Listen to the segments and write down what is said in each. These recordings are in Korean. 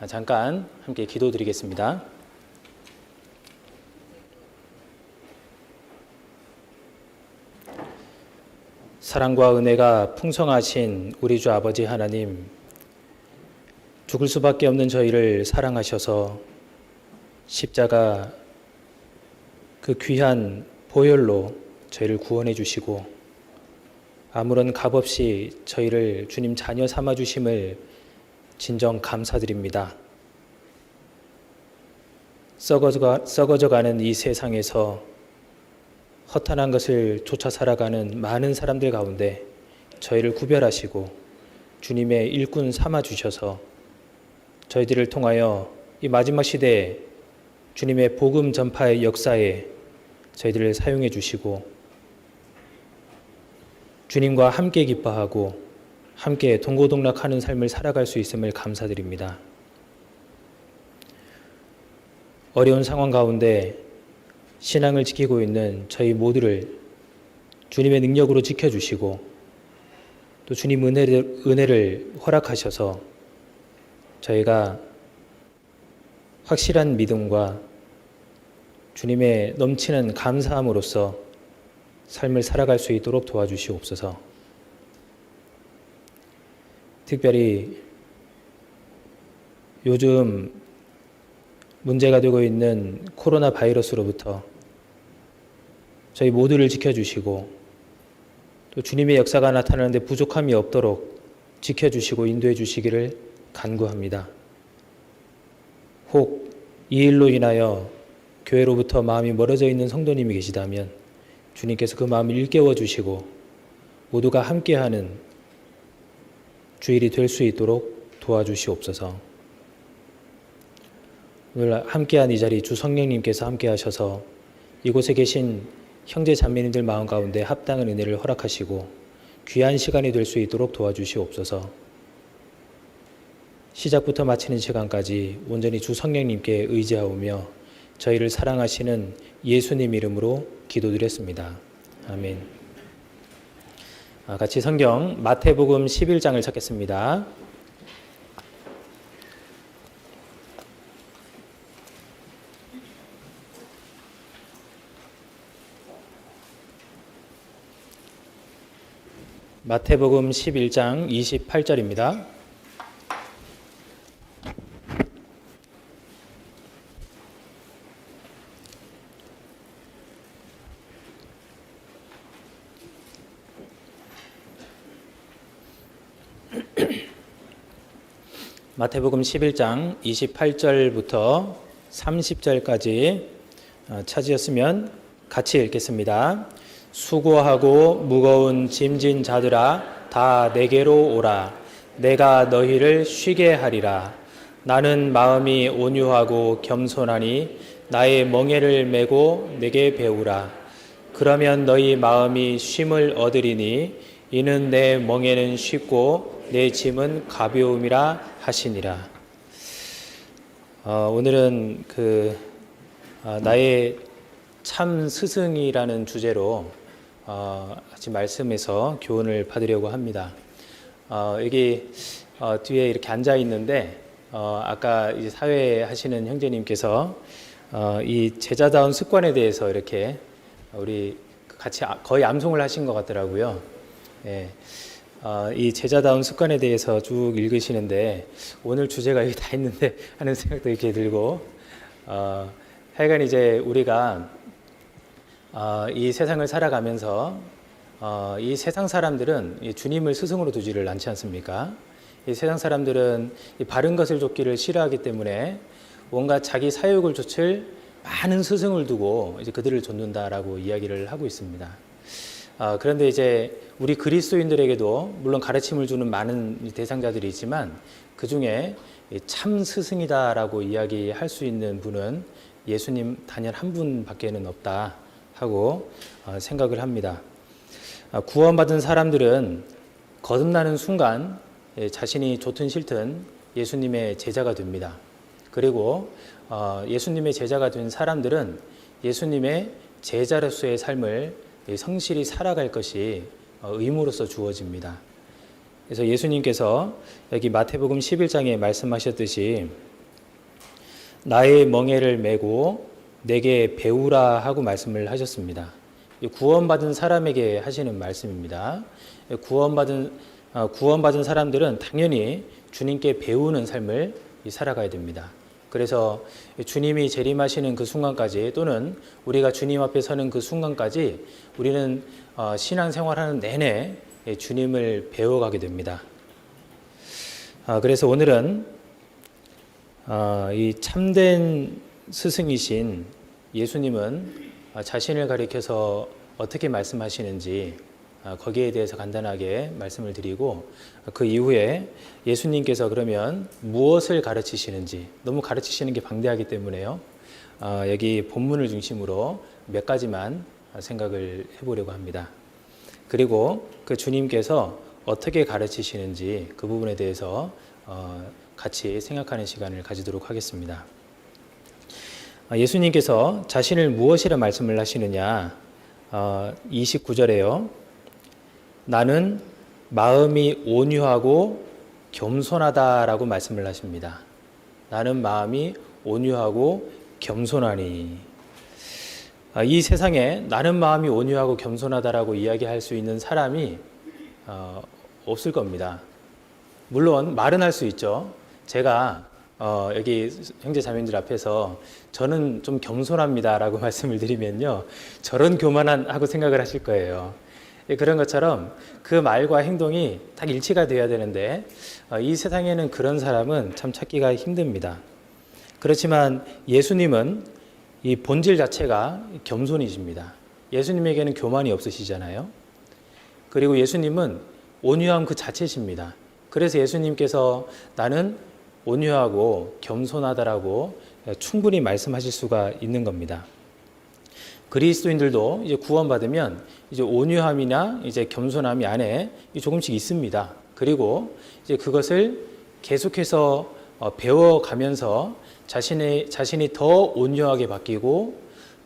잠깐 함께 기도드리겠습니다. 사랑과 은혜가 풍성하신 우리 주 아버지 하나님, 죽을 수밖에 없는 저희를 사랑하셔서 십자가 그 귀한 보혈로 저희를 구원해 주시고 아무런 값 없이 저희를 주님 자녀 삼아 주심을 진정 감사드립니다. 썩어져가는 이 세상에서 허탄한 것을 쫓아 살아가는 많은 사람들 가운데 저희를 구별하시고 주님의 일꾼 삼아 주셔서 저희들을 통하여 이 마지막 시대에 주님의 복음 전파의 역사에 저희들을 사용해 주시고 주님과 함께 기뻐하고 함께 동고동락하는 삶을 살아갈 수 있음을 감사드립니다. 어려운 상황 가운데 신앙을 지키고 있는 저희 모두를 주님의 능력으로 지켜주시고 또 주님 은혜를 허락하셔서 저희가 확실한 믿음과 주님의 넘치는 감사함으로써 삶을 살아갈 수 있도록 도와주시옵소서. 특별히 요즘 문제가 되고 있는 코로나 바이러스로부터 저희 모두를 지켜주시고 또 주님의 역사가 나타나는데 부족함이 없도록 지켜주시고 인도해 주시기를 간구합니다. 혹 이 일로 인하여 교회로부터 마음이 멀어져 있는 성도님이 계시다면 주님께서 그 마음을 일깨워 주시고 모두가 함께하는 주일이 될 수 있도록 도와주시옵소서. 오늘 함께한 이 자리 주 성령님께서 함께하셔서 이곳에 계신 형제 자매님들 마음 가운데 합당한 은혜를 허락하시고 귀한 시간이 될 수 있도록 도와주시옵소서. 시작부터 마치는 시간까지 온전히 주 성령님께 의지하오며 저희를 사랑하시는 예수님 이름으로 기도드렸습니다. 아멘. 같이 성경 마태복음 11장을 찾겠습니다. 마태복음 11장 28절입니다. 마태복음 11장 28절부터 30절까지 찾으셨으면 같이 읽겠습니다. 수고하고 무거운 짐진 자들아 다 내게로 오라. 내가 너희를 쉬게 하리라. 나는 마음이 온유하고 겸손하니 나의 멍에를 메고 내게 배우라. 그러면 너희 마음이 쉼을 얻으리니 이는 내 멍에는 쉽고 내 짐은 가벼움이라 하시니라. 오늘은 나의 참 스승이라는 주제로 같이 말씀에서 교훈을 받으려고 합니다. 여기 뒤에 이렇게 앉아 있는데 아까 이제 사회 하시는 형제님께서 이 제자다운 습관에 대해서 이렇게 우리 같이 거의 암송을 하신 것 같더라고요. 예. 이 제자다운 습관에 대해서 쭉 읽으시는데 오늘 주제가 여기 다 있는데 하는 생각도 이렇게 들고 하여간 이제 우리가 이 세상을 살아가면서 이 세상 사람들은 이 주님을 스승으로 두지를 않지 않습니까? 이 세상 사람들은 이 바른 것을 좇기를 싫어하기 때문에 뭔가 자기 사욕을 좇을 많은 스승을 두고 이제 그들을 좇는다라고 이야기를 하고 있습니다. 그런데 이제 우리 그리스도인들에게도 물론 가르침을 주는 많은 대상자들이 있지만 그 중에 참 스승이다라고 이야기할 수 있는 분은 예수님 단연 한 분밖에는 없다 하고 생각을 합니다. 구원받은 사람들은 거듭나는 순간 자신이 좋든 싫든 예수님의 제자가 됩니다. 그리고 예수님의 제자가 된 사람들은 예수님의 제자로서의 삶을 성실히 살아갈 것이 의무로서 주어집니다. 그래서 예수님께서 여기 마태복음 11장에 말씀하셨듯이 나의 멍에를 메고 내게 배우라 하고 말씀을 하셨습니다. 구원받은 사람에게 하시는 말씀입니다. 구원받은 사람들은 당연히 주님께 배우는 삶을 살아가야 됩니다. 그래서 주님이 재림하시는 그 순간까지 또는 우리가 주님 앞에 서는 그 순간까지 우리는 신앙생활하는 내내 주님을 배워가게 됩니다. 그래서 오늘은 이 참된 스승이신 예수님은 자신을 가리켜서 어떻게 말씀하시는지 거기에 대해서 간단하게 말씀을 드리고 그 이후에 예수님께서 그러면 무엇을 가르치시는지 너무 가르치시는 게 방대하기 때문에요. 여기 본문을 중심으로 몇 가지만 생각을 해보려고 합니다. 그리고 그 주님께서 어떻게 가르치시는지 그 부분에 대해서 같이 생각하는 시간을 가지도록 하겠습니다. 예수님께서 자신을 무엇이라 말씀을 하시느냐 29절에요. 나는 마음이 온유하고 겸손하다라고 말씀을 하십니다. 나는 마음이 온유하고 겸손하니. 이 세상에 나는 마음이 온유하고 겸손하다라고 이야기할 수 있는 사람이 없을 겁니다. 물론 말은 할 수 있죠. 제가 여기 형제 자매님들 앞에서 저는 좀 겸손합니다라고 말씀을 드리면요, 저런 교만한 하고 생각을 하실 거예요. 그런 것처럼 그 말과 행동이 딱 일치가 돼야 되는데 이 세상에는 그런 사람은 참 찾기가 힘듭니다. 그렇지만 예수님은 이 본질 자체가 겸손이십니다. 예수님에게는 교만이 없으시잖아요. 그리고 예수님은 온유함 그 자체십니다. 그래서 예수님께서 나는 온유하고 겸손하다라고 충분히 말씀하실 수가 있는 겁니다. 그리스도인들도 이제 구원받으면 이제 온유함이나 이제 겸손함이 안에 조금씩 있습니다. 그리고 이제 그것을 계속해서 배워가면서 자신이 더 온유하게 바뀌고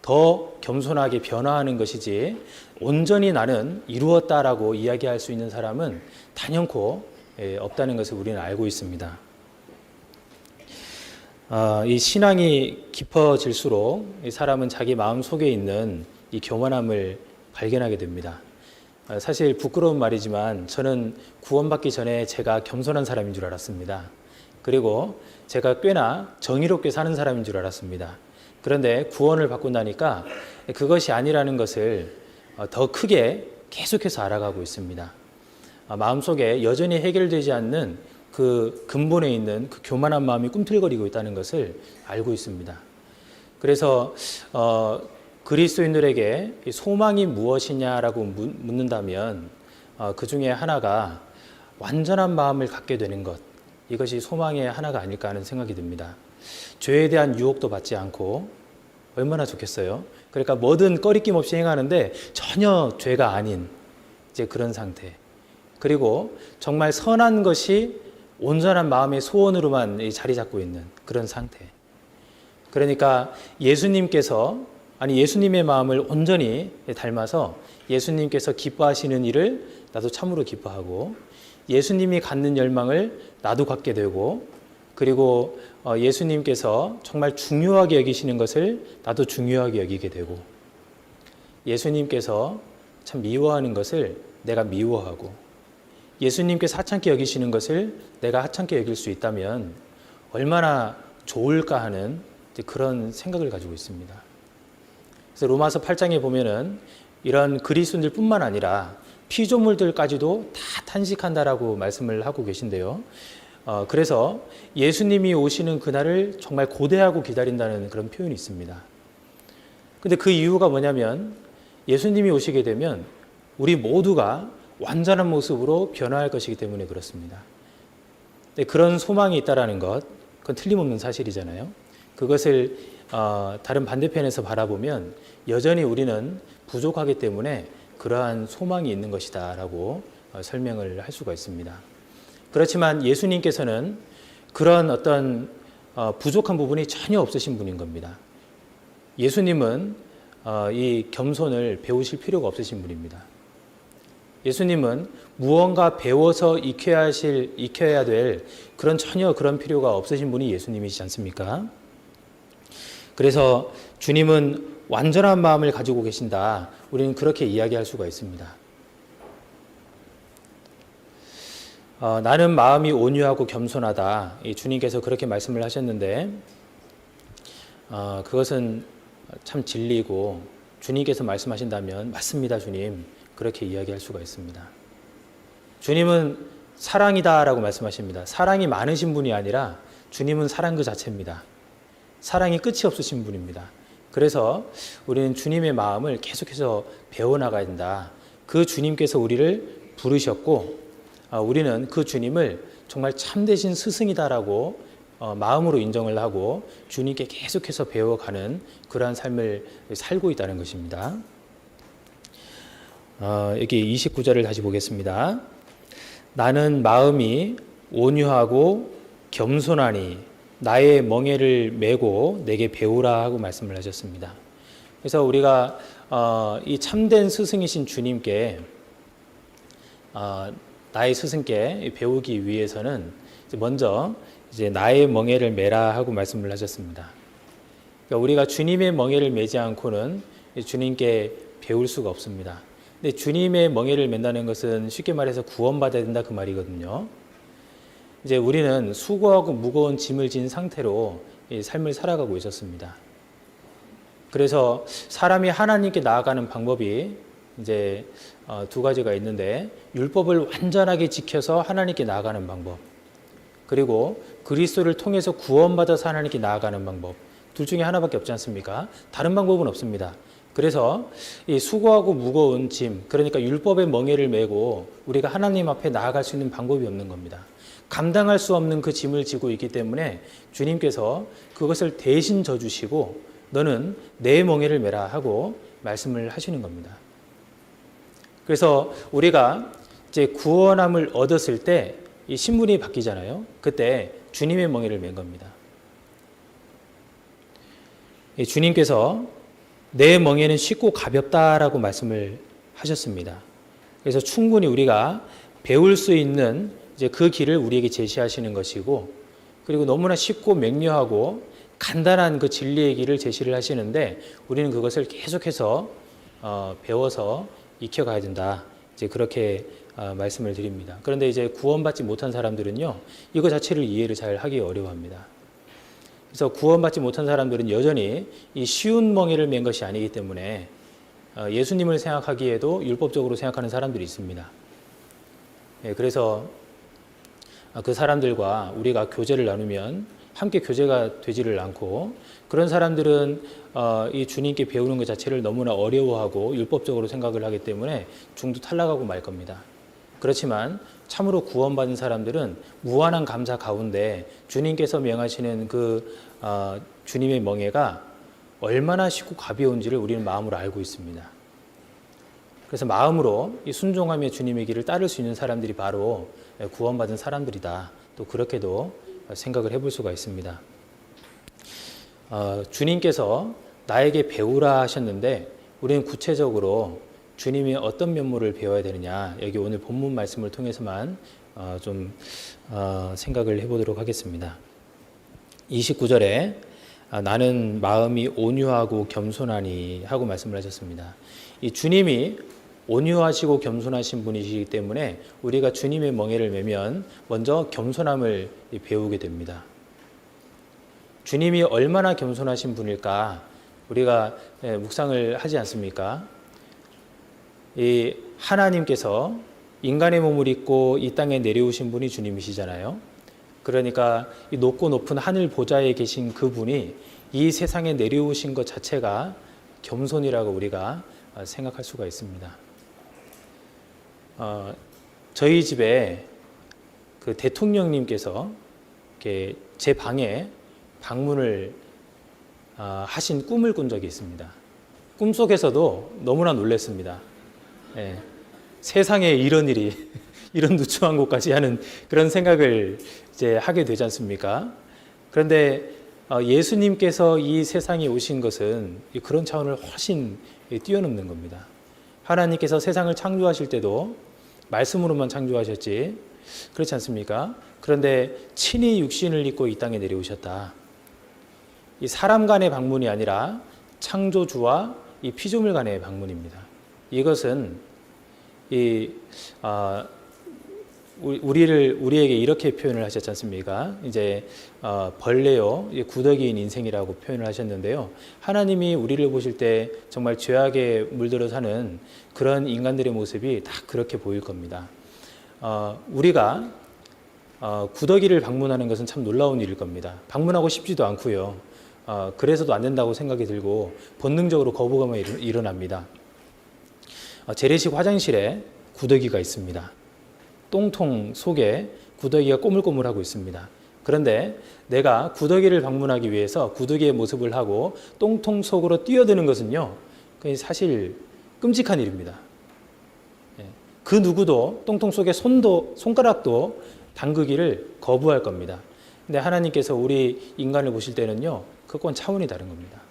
더 겸손하게 변화하는 것이지 온전히 나는 이루었다라고 이야기할 수 있는 사람은 단연코 없다는 것을 우리는 알고 있습니다. 이 신앙이 깊어질수록 이 사람은 자기 마음 속에 있는 이 교만함을 발견하게 됩니다. 사실 부끄러운 말이지만 저는 구원받기 전에 제가 겸손한 사람인 줄 알았습니다. 그리고 제가 꽤나 정의롭게 사는 사람인 줄 알았습니다. 그런데 구원을 받고 나니까 그것이 아니라는 것을 더 크게 계속해서 알아가고 있습니다. 마음속에 여전히 해결되지 않는 그 근본에 있는 그 교만한 마음이 꿈틀거리고 있다는 것을 알고 있습니다. 그래서 그리스도인들에게 소망이 무엇이냐라고 묻는다면 그 중에 하나가 완전한 마음을 갖게 되는 것, 이것이 소망의 하나가 아닐까 하는 생각이 듭니다. 죄에 대한 유혹도 받지 않고 얼마나 좋겠어요. 그러니까 뭐든 꺼리낌 없이 행하는데 전혀 죄가 아닌 이제 그런 상태. 그리고 정말 선한 것이 온전한 마음의 소원으로만 자리 잡고 있는 그런 상태. 그러니까 예수님의 마음을 온전히 닮아서 예수님께서 기뻐하시는 일을 나도 참으로 기뻐하고 예수님이 갖는 열망을 나도 갖게 되고 그리고 예수님께서 정말 중요하게 여기시는 것을 나도 중요하게 여기게 되고 예수님께서 참 미워하는 것을 내가 미워하고 예수님께서 하찮게 여기시는 것을 내가 하찮게 여길 수 있다면 얼마나 좋을까 하는 그런 생각을 가지고 있습니다. 그래서 로마서 8장에 보면은 이런 그리스도인들 뿐만 아니라 피조물들까지도 다 탄식한다라고 말씀을 하고 계신데요. 그래서 예수님이 오시는 그날을 정말 고대하고 기다린다는 그런 표현이 있습니다. 근데 그 이유가 뭐냐면 예수님이 오시게 되면 우리 모두가 완전한 모습으로 변화할 것이기 때문에 그렇습니다. 그런 소망이 있다라는 것, 그건 틀림없는 사실이잖아요. 그것을 다른 반대편에서 바라보면 여전히 우리는 부족하기 때문에 그러한 소망이 있는 것이다라고 설명을 할 수가 있습니다. 그렇지만 예수님께서는 그런 어떤 부족한 부분이 전혀 없으신 분인 겁니다. 예수님은 이 겸손을 배우실 필요가 없으신 분입니다. 예수님은 무언가 배워서 익혀야 될 전혀 그런 필요가 없으신 분이 예수님이시지 않습니까? 그래서 주님은 완전한 마음을 가지고 계신다. 우리는 그렇게 이야기할 수가 있습니다. 나는 마음이 온유하고 겸손하다. 주님께서 그렇게 말씀을 하셨는데 그것은 참 진리고 주님께서 말씀하신다면 맞습니다, 주님. 그렇게 이야기할 수가 있습니다. 주님은 사랑이다라고 말씀하십니다. 사랑이 많으신 분이 아니라 주님은 사랑 그 자체입니다. 사랑이 끝이 없으신 분입니다. 그래서 우리는 주님의 마음을 계속해서 배워나가야 된다. 그 주님께서 우리를 부르셨고 우리는 그 주님을 정말 참되신 스승이다라고 마음으로 인정을 하고 주님께 계속해서 배워가는 그러한 삶을 살고 있다는 것입니다. 여기 29절을 다시 보겠습니다. 나는 마음이 온유하고 겸손하니 나의 멍에를 메고 내게 배우라 하고 말씀을 하셨습니다. 그래서 우리가 이 참된 스승이신 주님께 나의 스승께 배우기 위해서는 먼저 이제 나의 멍에를 메라 하고 말씀을 하셨습니다. 그러니까 우리가 주님의 멍에를 메지 않고는 주님께 배울 수가 없습니다. 근데 주님의 멍에를 맨다는 것은 쉽게 말해서 구원받아야 된다 그 말이거든요. 이제 우리는 수고하고 무거운 짐을 진 상태로 이 삶을 살아가고 있었습니다. 그래서 사람이 하나님께 나아가는 방법이 이제 두 가지가 있는데 율법을 완전하게 지켜서 하나님께 나아가는 방법, 그리고 그리스도를 통해서 구원받아서 하나님께 나아가는 방법, 둘 중에 하나밖에 없지 않습니까? 다른 방법은 없습니다. 그래서 이 수고하고 무거운 짐, 그러니까 율법의 멍에를 메고 우리가 하나님 앞에 나아갈 수 있는 방법이 없는 겁니다. 감당할 수 없는 그 짐을 지고 있기 때문에 주님께서 그것을 대신 져주시고 너는 내 멍에를 메라 하고 말씀을 하시는 겁니다. 그래서 우리가 이제 구원함을 얻었을 때 이 신분이 바뀌잖아요. 그때 주님의 멍에를 맨 겁니다. 주님께서 내 멍에는 쉽고 가볍다라고 말씀을 하셨습니다. 그래서 충분히 우리가 배울 수 있는 이제 그 길을 우리에게 제시하시는 것이고, 그리고 너무나 쉽고 명료하고 간단한 그 진리의 길을 제시를 하시는데 우리는 그것을 계속해서 배워서 익혀가야 된다. 이제 그렇게 말씀을 드립니다. 그런데 이제 구원받지 못한 사람들은요, 이거 자체를 이해를 잘 하기 어려워합니다. 그래서 구원받지 못한 사람들은 여전히 이 쉬운 멍에를 맨 것이 아니기 때문에 예수님을 생각하기에도 율법적으로 생각하는 사람들이 있습니다. 그래서 그 사람들과 우리가 교제를 나누면 함께 교제가 되지를 않고, 그런 사람들은 이 주님께 배우는 것 자체를 너무나 어려워하고 율법적으로 생각을 하기 때문에 중도 탈락하고 말 겁니다. 그렇지만 참으로 구원받은 사람들은 무한한 감사 가운데 주님께서 명하시는 그 주님의 멍에가 얼마나 쉽고 가벼운지를 우리는 마음으로 알고 있습니다. 그래서 마음으로 이 순종하며 주님의 길을 따를 수 있는 사람들이 바로 구원받은 사람들이다. 또 그렇게도 생각을 해볼 수가 있습니다. 주님께서 나에게 배우라 하셨는데 우리는 구체적으로 주님이 어떤 면모를 배워야 되느냐, 여기 오늘 본문 말씀을 통해서만 좀 생각을 해보도록 하겠습니다. 29절에 나는 마음이 온유하고 겸손하니 하고 말씀을 하셨습니다. 이 주님이 온유하시고 겸손하신 분이시기 때문에 우리가 주님의 멍에를 메면 먼저 겸손함을 배우게 됩니다. 주님이 얼마나 겸손하신 분일까 우리가 묵상을 하지 않습니까? 이 하나님께서 인간의 몸을 입고 이 땅에 내려오신 분이 주님이시잖아요. 그러니까 이 높고 높은 하늘 보좌에 계신 그분이 이 세상에 내려오신 것 자체가 겸손이라고 우리가 생각할 수가 있습니다. 저희 집에 그 대통령님께서 이렇게 제 방에 방문을 하신 꿈을 꾼 적이 있습니다. 꿈속에서도 너무나 놀랐습니다. 예, 세상에 이런 일이 이런 누추한 곳까지 하는 그런 생각을 이제 하게 되지 않습니까? 그런데 예수님께서 이 세상에 오신 것은 그런 차원을 훨씬 뛰어넘는 겁니다. 하나님께서 세상을 창조하실 때도 말씀으로만 창조하셨지 그렇지 않습니까? 그런데 친히 육신을 입고 이 땅에 내려오셨다. 이 사람 간의 방문이 아니라 창조주와 이 피조물 간의 방문입니다. 이것은 우리에게 이렇게 표현을 하셨지 않습니까? 이제 벌레요, 구더기인 인생이라고 표현을 하셨는데요. 하나님이 우리를 보실 때 정말 죄악에 물들어 사는 그런 인간들의 모습이 다 그렇게 보일 겁니다. 우리가 구더기를 방문하는 것은 참 놀라운 일일 겁니다. 방문하고 싶지도 않고요. 그래서도 안 된다고 생각이 들고 본능적으로 거부감이 일어납니다. 재래식 화장실에 구더기가 있습니다. 똥통 속에 구더기가 꼬물꼬물하고 있습니다. 그런데 내가 구더기를 방문하기 위해서 구더기의 모습을 하고 똥통 속으로 뛰어드는 것은요, 사실 끔찍한 일입니다. 그 누구도 똥통 속에 손가락도 담그기를 거부할 겁니다. 근데 하나님께서 우리 인간을 보실 때는요, 그건 차원이 다른 겁니다.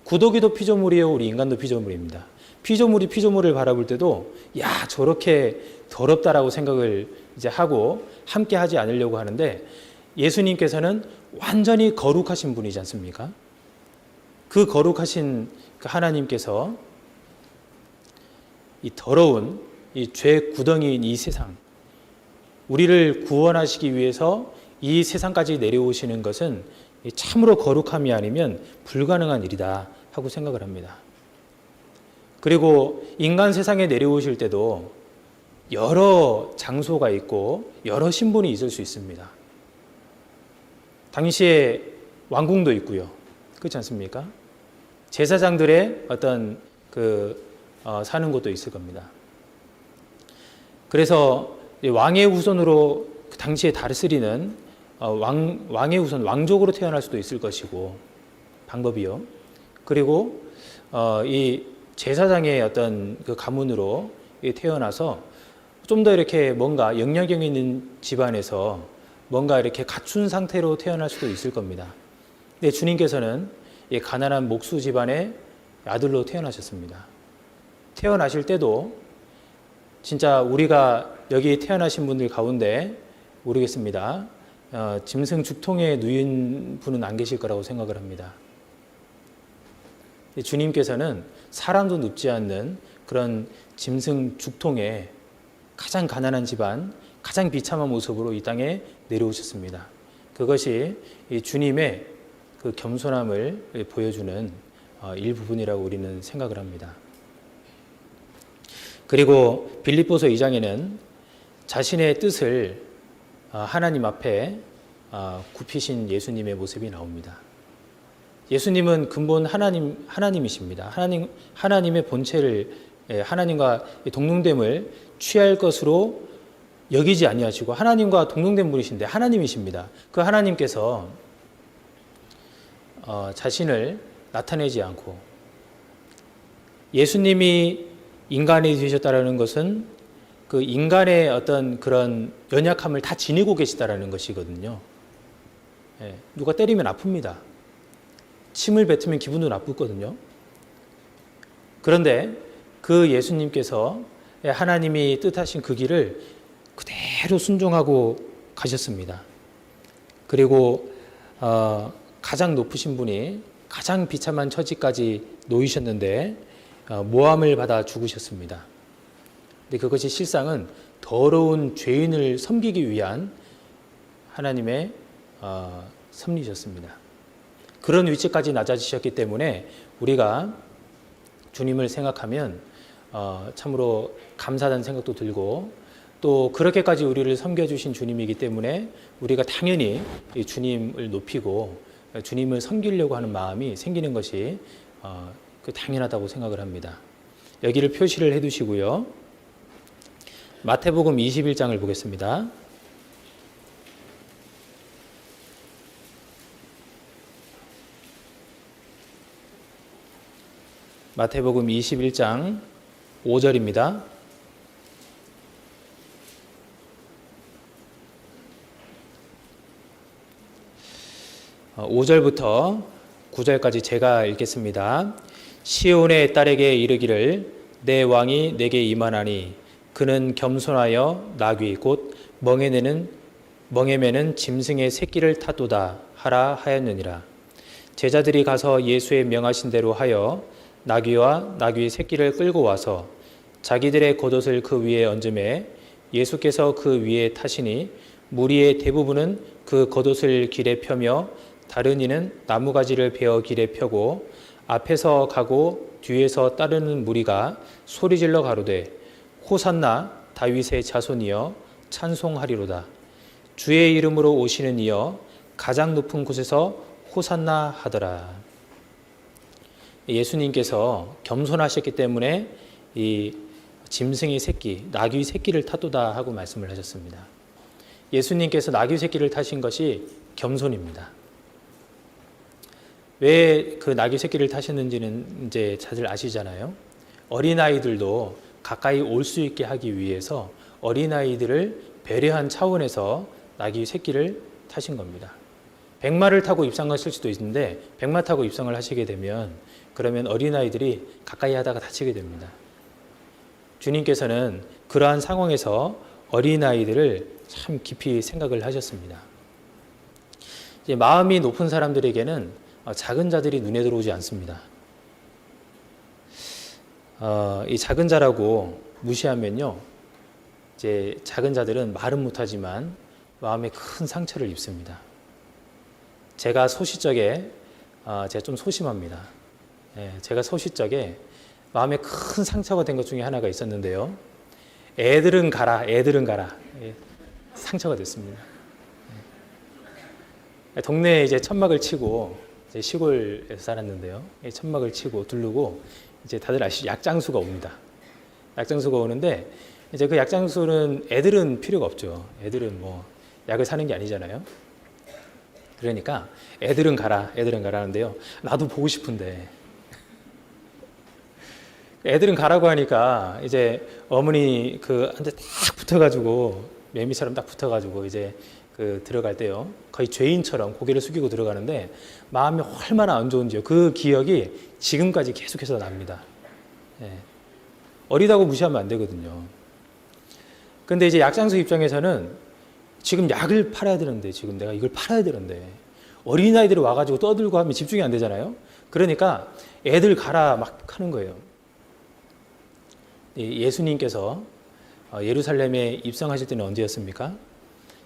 구더기도 피조물이에요, 우리 인간도 피조물입니다. 피조물이 피조물을 바라볼 때도 야, 저렇게 더럽다라고 생각을 이제 하고 함께 하지 않으려고 하는데, 예수님께서는 완전히 거룩하신 분이지 않습니까? 그 거룩하신 하나님께서 이 더러운 이 죄 구덩이인 이 세상, 우리를 구원하시기 위해서 이 세상까지 내려오시는 것은 참으로 거룩함이 아니면 불가능한 일이다 하고 생각을 합니다. 그리고 인간 세상에 내려오실 때도 여러 장소가 있고 여러 신분이 있을 수 있습니다. 당시에 왕궁도 있고요. 그렇지 않습니까? 제사장들의 어떤 사는 곳도 있을 겁니다. 그래서 왕의 후손으로 당시에 다스리는 왕의 후손, 왕족으로 태어날 수도 있을 것이고, 방법이요. 그리고 이 제사장의 어떤 그 가문으로 태어나서 좀 더 이렇게 뭔가 영향력 있는 집안에서 뭔가 이렇게 갖춘 상태로 태어날 수도 있을 겁니다. 근데 주님께서는 이 가난한 목수 집안의 아들로 태어나셨습니다. 태어나실 때도 진짜 우리가 여기 태어나신 분들 가운데 모르겠습니다. 짐승 죽통에 누인 분은 안 계실 거라고 생각을 합니다. 주님께서는 사람도 눕지 않는 그런 짐승 죽통에 가장 가난한 집안, 가장 비참한 모습으로 이 땅에 내려오셨습니다. 그것이 이 주님의 그 겸손함을 보여주는 일부분이라고 우리는 생각을 합니다. 그리고 빌립보서 2장에는 자신의 뜻을 하나님 앞에 굽히신 예수님의 모습이 나옵니다. 예수님은 근본 하나님이십니다. 하나님의 본체를, 하나님과 동등됨을 취할 것으로 여기지 아니하시고 하나님과 동등된 분이신데 하나님이십니다. 그 하나님께서 자신을 나타내지 않고, 예수님이 인간이 되셨다라는 것은 그 인간의 어떤 그런 연약함을 다 지니고 계시다라는 것이거든요. 누가 때리면 아픕니다. 침을 뱉으면 기분도 나쁘거든요. 그런데 그 예수님께서 하나님이 뜻하신 그 길을 그대로 순종하고 가셨습니다. 그리고 가장 높으신 분이 가장 비참한 처지까지 놓이셨는데 모함을 받아 죽으셨습니다. 근데 그것이 실상은 더러운 죄인을 섬기기 위한 하나님의 섭리셨습니다. 그런 위치까지 낮아지셨기 때문에 우리가 주님을 생각하면 참으로 감사하다는 생각도 들고, 또 그렇게까지 우리를 섬겨주신 주님이기 때문에 우리가 당연히 주님을 높이고 주님을 섬기려고 하는 마음이 생기는 것이 당연하다고 생각을 합니다. 여기를 표시를 해두시고요. 마태복음 21장을 보겠습니다. 마태복음 21장 5절입니다. 어, 5절부터 9절까지 제가 읽겠습니다. 시온의 딸에게 이르기를 내 왕이 내게 임하나니 그는 겸손하여 나귀 곧 멍에매는 짐승의 새끼를 탔도다 하라 하였느니라. 제자들이 가서 예수의 명하신 대로 하여 나귀와 나귀의 새끼를 끌고 와서 자기들의 겉옷을 그 위에 얹음에 예수께서 그 위에 타시니 무리의 대부분은 그 겉옷을 길에 펴며 다른 이는 나무가지를 베어 길에 펴고 앞에서 가고 뒤에서 따르는 무리가 소리질러 가로되 호산나 다윗의 자손이여 찬송하리로다. 주의 이름으로 오시는 이여 가장 높은 곳에서 호산나 하더라. 예수님께서 겸손하셨기 때문에 이 짐승의 새끼, 나귀 새끼를 탔도다 하고 말씀을 하셨습니다. 예수님께서 나귀 새끼를 타신 것이 겸손입니다. 왜 그 나귀 새끼를 타셨는지는 이제 다들 아시잖아요. 어린아이들도 가까이 올 수 있게 하기 위해서 어린아이들을 배려한 차원에서 나귀 새끼를 타신 겁니다. 백마를 타고 입성하실 수도 있는데 백마 타고 입성을 하시게 되면 그러면 어린아이들이 가까이 하다가 다치게 됩니다. 주님께서는 그러한 상황에서 어린아이들을 참 깊이 생각을 하셨습니다. 이제 마음이 높은 사람들에게는 작은 자들이 눈에 들어오지 않습니다. 이 작은 자라고 무시하면요, 이제 작은 자들은 말은 못하지만 마음에 큰 상처를 입습니다. 제가 소시적에 제가 좀 소심합니다. 제가 소시적에 마음에 큰 상처가 된 것 중에 하나가 있었는데요. 애들은 가라. 상처가 됐습니다. 동네에 이제 천막을 치고 이제 시골에서 살았는데요. 천막을 치고 두르고 이제 다들 아시죠? 약장수가 옵니다. 약장수가 오는데 이제 그 약장수는 애들은 필요가 없죠. 애들은 뭐 약을 사는 게 아니잖아요. 그러니까 애들은 가라 하는데요. 나도 보고 싶은데 애들은 가라고 하니까 이제 어머니 그한테 딱 붙어가지고 매미처럼 딱 붙어가지고 이제 그 들어갈 때요. 거의 죄인처럼 고개를 숙이고 들어가는데 마음이 얼마나 안 좋은지요. 그 기억이 지금까지 계속해서 납니다. 어리다고 무시하면 안 되거든요. 근데 이제 약장수 입장에서는 지금 약을 팔아야 되는데 지금 내가 이걸 팔아야 되는데 어린아이들이 와가지고 떠들고 하면 집중이 안 되잖아요. 그러니까 애들 가라 막 하는 거예요. 예수님께서 예루살렘에 입성하실 때는 언제였습니까?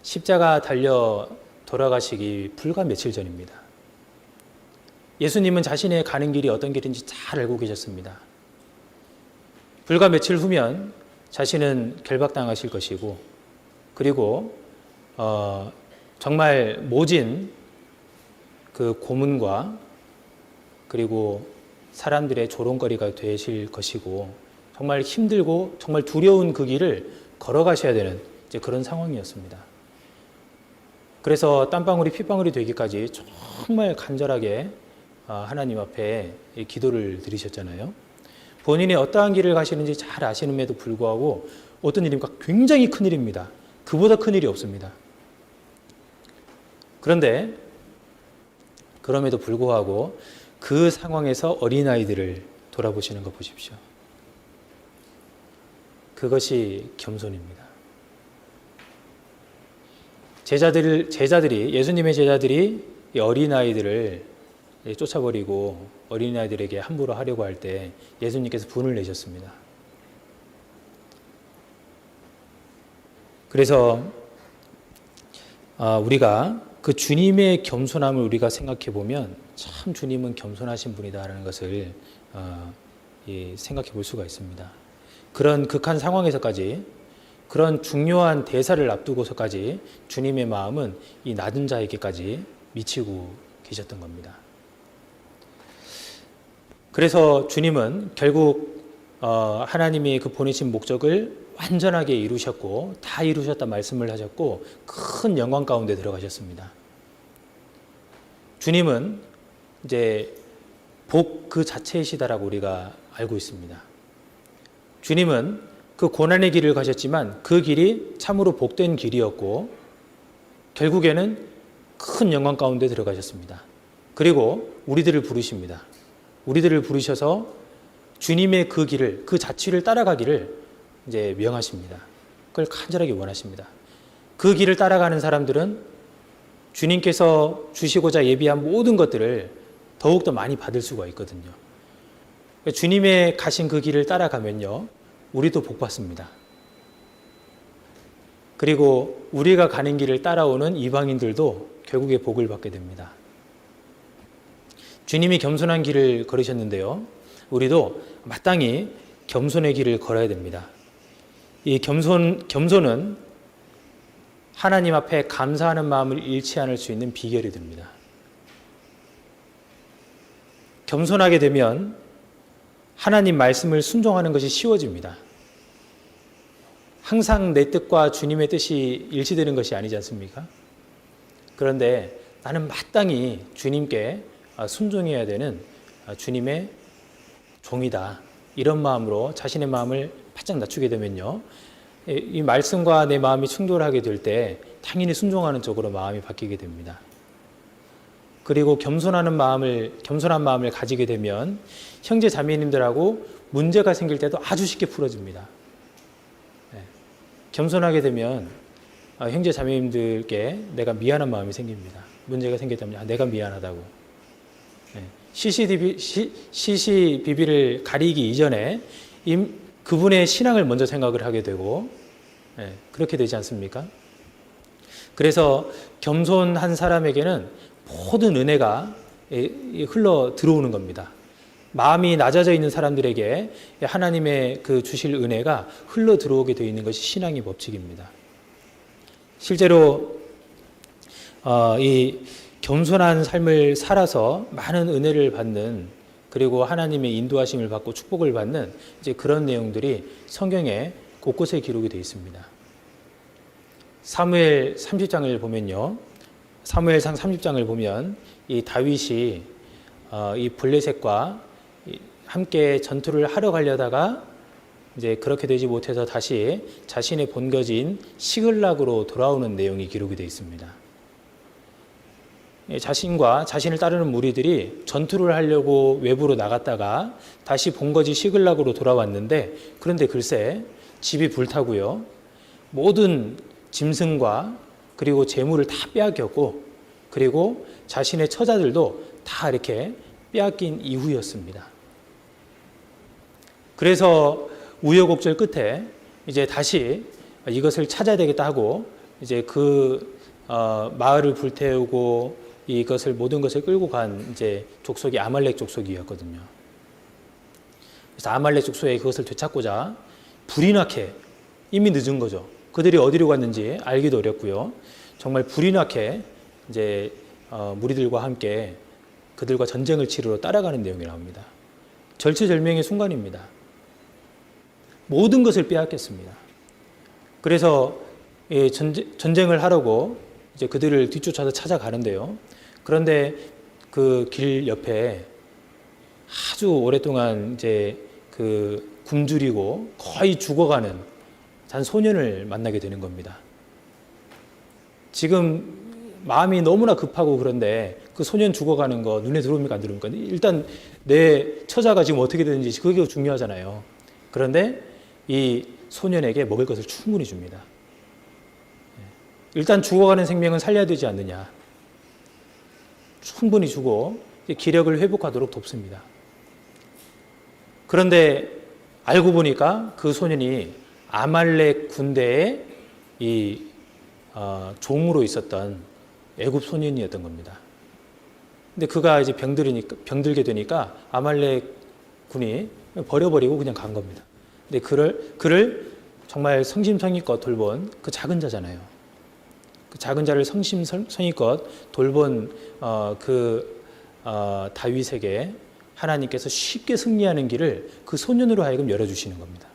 십자가 달려 돌아가시기 불과 며칠 전입니다. 예수님은 자신의 가는 길이 어떤 길인지 잘 알고 계셨습니다. 불과 며칠 후면 자신은 결박당하실 것이고 그리고 정말 모진 그 고문과 그리고 사람들의 조롱거리가 되실 것이고 정말 힘들고 정말 두려운 그 길을 걸어가셔야 되는 이제 그런 상황이었습니다. 그래서 땀방울이 핏방울이 되기까지 정말 간절하게 하나님 앞에 기도를 드리셨잖아요. 본인이 어떠한 길을 가시는지 잘 아시는데도 불구하고 어떤 일입니까? 굉장히 큰 일입니다. 그보다 큰 일이 없습니다. 그런데 그럼에도 불구하고 그 상황에서 어린아이들을 돌아보시는 거 보십시오. 그것이 겸손입니다. 예수님의 제자들이 이 어린아이들을 쫓아버리고 어린아이들에게 함부로 하려고 할 때 예수님께서 분을 내셨습니다. 그래서 우리가 그 주님의 겸손함을 우리가 생각해 보면 참 주님은 겸손하신 분이다라는 것을 생각해 볼 수가 있습니다. 그런 극한 상황에서까지 그런 중요한 대사를 앞두고서까지 주님의 마음은 이 낮은 자에게까지 미치고 계셨던 겁니다. 그래서 주님은 결국 하나님이 그 보내신 목적을 완전하게 이루셨고 다 이루셨다 말씀을 하셨고 큰 영광 가운데 들어가셨습니다. 주님은 이제 복 그 자체이시다라고 우리가 알고 있습니다. 주님은 그 고난의 길을 가셨지만 그 길이 참으로 복된 길이었고 결국에는 큰 영광 가운데 들어가셨습니다. 그리고 우리들을 부르십니다. 우리들을 부르셔서 주님의 그 길을, 그 자취를 따라가기를 이제 명하십니다. 그걸 간절하게 원하십니다. 그 길을 따라가는 사람들은 주님께서 주시고자 예비한 모든 것들을 더욱더 많이 받을 수가 있거든요. 주님의 가신 그 길을 따라가면요, 우리도 복 받습니다. 그리고 우리가 가는 길을 따라오는 이방인들도 결국에 복을 받게 됩니다. 주님이 겸손한 길을 걸으셨는데요, 우리도 마땅히 겸손의 길을 걸어야 됩니다. 이 겸손은 하나님 앞에 감사하는 마음을 잃지 않을 수 있는 비결이 됩니다. 겸손하게 되면 하나님 말씀을 순종하는 것이 쉬워집니다. 항상 내 뜻과 주님의 뜻이 일치되는 것이 아니지 않습니까? 그런데 나는 마땅히 주님께 순종해야 되는 주님의 종이다. 이런 마음으로 자신의 마음을 바짝 낮추게 되면요, 이 말씀과 내 마음이 충돌하게 될 때 당연히 순종하는 쪽으로 마음이 바뀌게 됩니다. 그리고 겸손한 마음을 가지게 되면 형제 자매님들하고 문제가 생길 때도 아주 쉽게 풀어집니다. 겸손하게 되면 형제 자매님들께 내가 미안한 마음이 생깁니다. 문제가 생겼다면 내가 미안하다고. 시시비비를 가리기 이전에 그분의 신앙을 먼저 생각을 하게 되고, 그렇게 되지 않습니까? 그래서 겸손한 사람에게는 모든 은혜가 흘러 들어오는 겁니다. 마음이 낮아져 있는 사람들에게 하나님의 그 주실 은혜가 흘러 들어오게 되어 있는 것이 신앙의 법칙입니다. 실제로 이 겸손한 삶을 살아서 많은 은혜를 받는, 그리고 하나님의 인도하심을 받고 축복을 받는 이제 그런 내용들이 성경에 곳곳에 기록이 되어 있습니다. 사무엘 30장을 보면요, 사무엘상 30장을 보면 이 다윗이 이 블레셋과 함께 전투를 하러 가려다가 이제 그렇게 되지 못해서 다시 자신의 본거지인 시글락으로 돌아오는 내용이 기록이 되어 있습니다. 자신과 자신을 따르는 무리들이 전투를 하려고 외부로 나갔다가 다시 본거지 시글락으로 돌아왔는데, 그런데 글쎄 집이 불타고요, 모든 짐승과 그리고 재물을 다 빼앗겼고, 그리고 자신의 처자들도 다 이렇게 빼앗긴 이후였습니다. 그래서 우여곡절 끝에 이제 다시 이것을 찾아야 되겠다 하고 이제 그 마을을 불태우고 이것을 모든 것을 끌고 간 이제 족속이 아말렉 족속이었거든요. 그래서 아말렉 족속이 그것을 되찾고자 불이 나게, 이미 늦은 거죠. 그들이 어디로 갔는지 알기도 어렵고요. 정말 불이 나게 이제 무리들과 함께 그들과 전쟁을 치르러 따라가는 내용이 나옵니다. 절체절명의 순간입니다. 모든 것을 빼앗겼습니다. 그래서 전쟁을 하려고 이제 그들을 뒤쫓아서 찾아가는데요. 그런데 그 길 옆에 아주 오랫동안 이제 그 굶주리고 거의 죽어가는 한 소년을 만나게 되는 겁니다. 지금 마음이 너무나 급하고 그런데 그 소년 죽어가는 거 눈에 들어옵니까 안 들어옵니까? 일단 내 처자가 지금 어떻게 되는지 그게 중요하잖아요. 그런데 이 소년에게 먹을 것을 충분히 줍니다. 일단 죽어가는 생명은 살려야 되지 않느냐. 충분히 주고 기력을 회복하도록 돕습니다. 그런데 알고 보니까 그 소년이 아말렉 군대의 종으로 있었던 애굽 소년이었던 겁니다. 근데 그가 이제 병들게 되니까 아말렉 군이 버려버리고 그냥 간 겁니다. 근데 그를 정말 성심성의껏 돌본 그 작은 자잖아요. 그 작은 자를 성심성의껏 돌본 다윗에게 하나님께서 쉽게 승리하는 길을 그 소년으로 하여금 열어주시는 겁니다.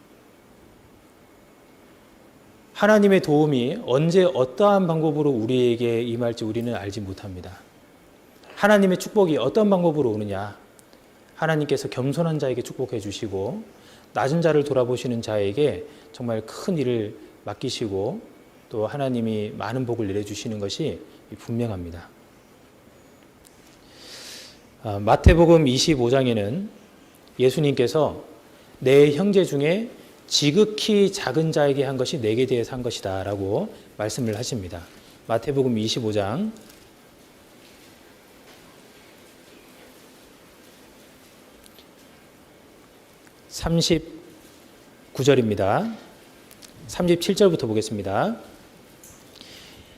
하나님의 도움이 언제 어떠한 방법으로 우리에게 임할지 우리는 알지 못합니다. 하나님의 축복이 어떤 방법으로 오느냐. 하나님께서 겸손한 자에게 축복해 주시고 낮은 자를 돌아보시는 자에게 정말 큰 일을 맡기시고 또 하나님이 많은 복을 내려주시는 것이 분명합니다. 마태복음 25장에는 예수님께서 내 형제 중에 지극히 작은 자에게 한 것이 내게 대해서 한 것이다 라고 말씀을 하십니다. 마태복음 25장 39절입니다. 37절부터 보겠습니다.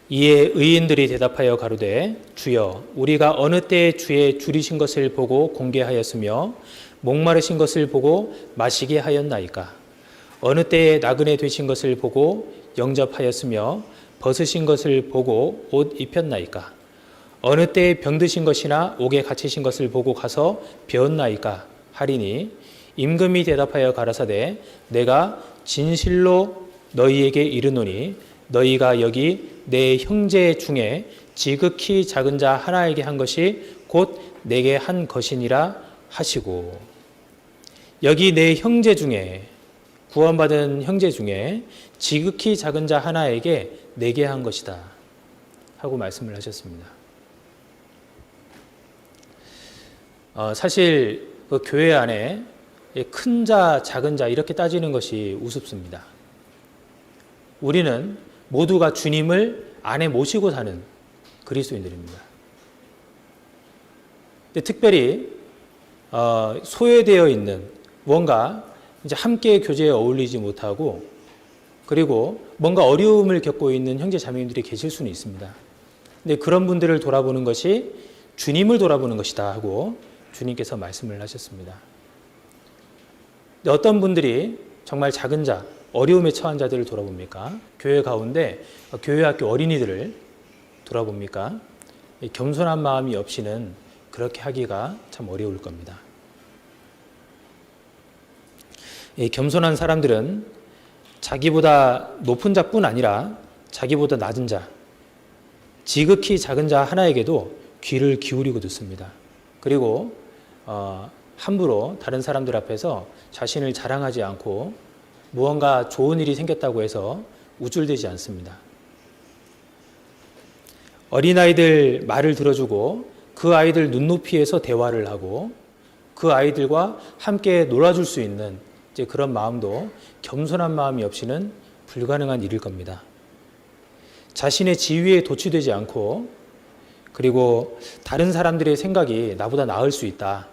이에 의인들이 대답하여 가로되 주여 우리가 어느 때에 주의 줄이신 것을 보고 공개하였으며 목마르신 것을 보고 마시게 하였나이까. 어느 때에 나그네 되신 것을 보고 영접하였으며 벗으신 것을 보고 옷 입혔나이까. 어느 때에 병드신 것이나 옥에 갇히신 것을 보고 가서 배웠나이까 하리니 임금이 대답하여 가라사대 내가 진실로 너희에게 이르노니 너희가 여기 내 형제 중에 지극히 작은 자 하나에게 한 것이 곧 내게 한 것이니라 하시고. 여기 내 형제 중에, 구원받은 형제 중에 지극히 작은 자 하나에게 내게 한 것이다 하고 말씀을 하셨습니다. 사실 그 교회 안에 큰 자, 작은 자 이렇게 따지는 것이 우습습니다. 우리는 모두가 주님을 안에 모시고 사는 그리스도인들입니다. 근데 특별히 소외되어 있는 뭔가 이제 함께 교제에 어울리지 못하고 그리고 뭔가 어려움을 겪고 있는 형제 자매님들이 계실 수는 있습니다. 근데 그런 분들을 돌아보는 것이 주님을 돌아보는 것이다 하고 주님께서 말씀을 하셨습니다. 근데 어떤 분들이 정말 작은 자, 어려움에 처한 자들을 돌아봅니까? 교회 가운데 교회 학교 어린이들을 돌아봅니까? 겸손한 마음이 없이는 그렇게 하기가 참 어려울 겁니다. 겸손한 사람들은 자기보다 높은 자뿐 아니라 자기보다 낮은 자, 지극히 작은 자 하나에게도 귀를 기울이고 듣습니다. 그리고 함부로 다른 사람들 앞에서 자신을 자랑하지 않고 무언가 좋은 일이 생겼다고 해서 우쭐대지 않습니다. 어린아이들 말을 들어주고 그 아이들 눈높이에서 대화를 하고 그 아이들과 함께 놀아줄 수 있는 이제 그런 마음도 겸손한 마음이 없이는 불가능한 일일 겁니다. 자신의 지위에 도취되지 않고 그리고 다른 사람들의 생각이 나보다 나을 수 있다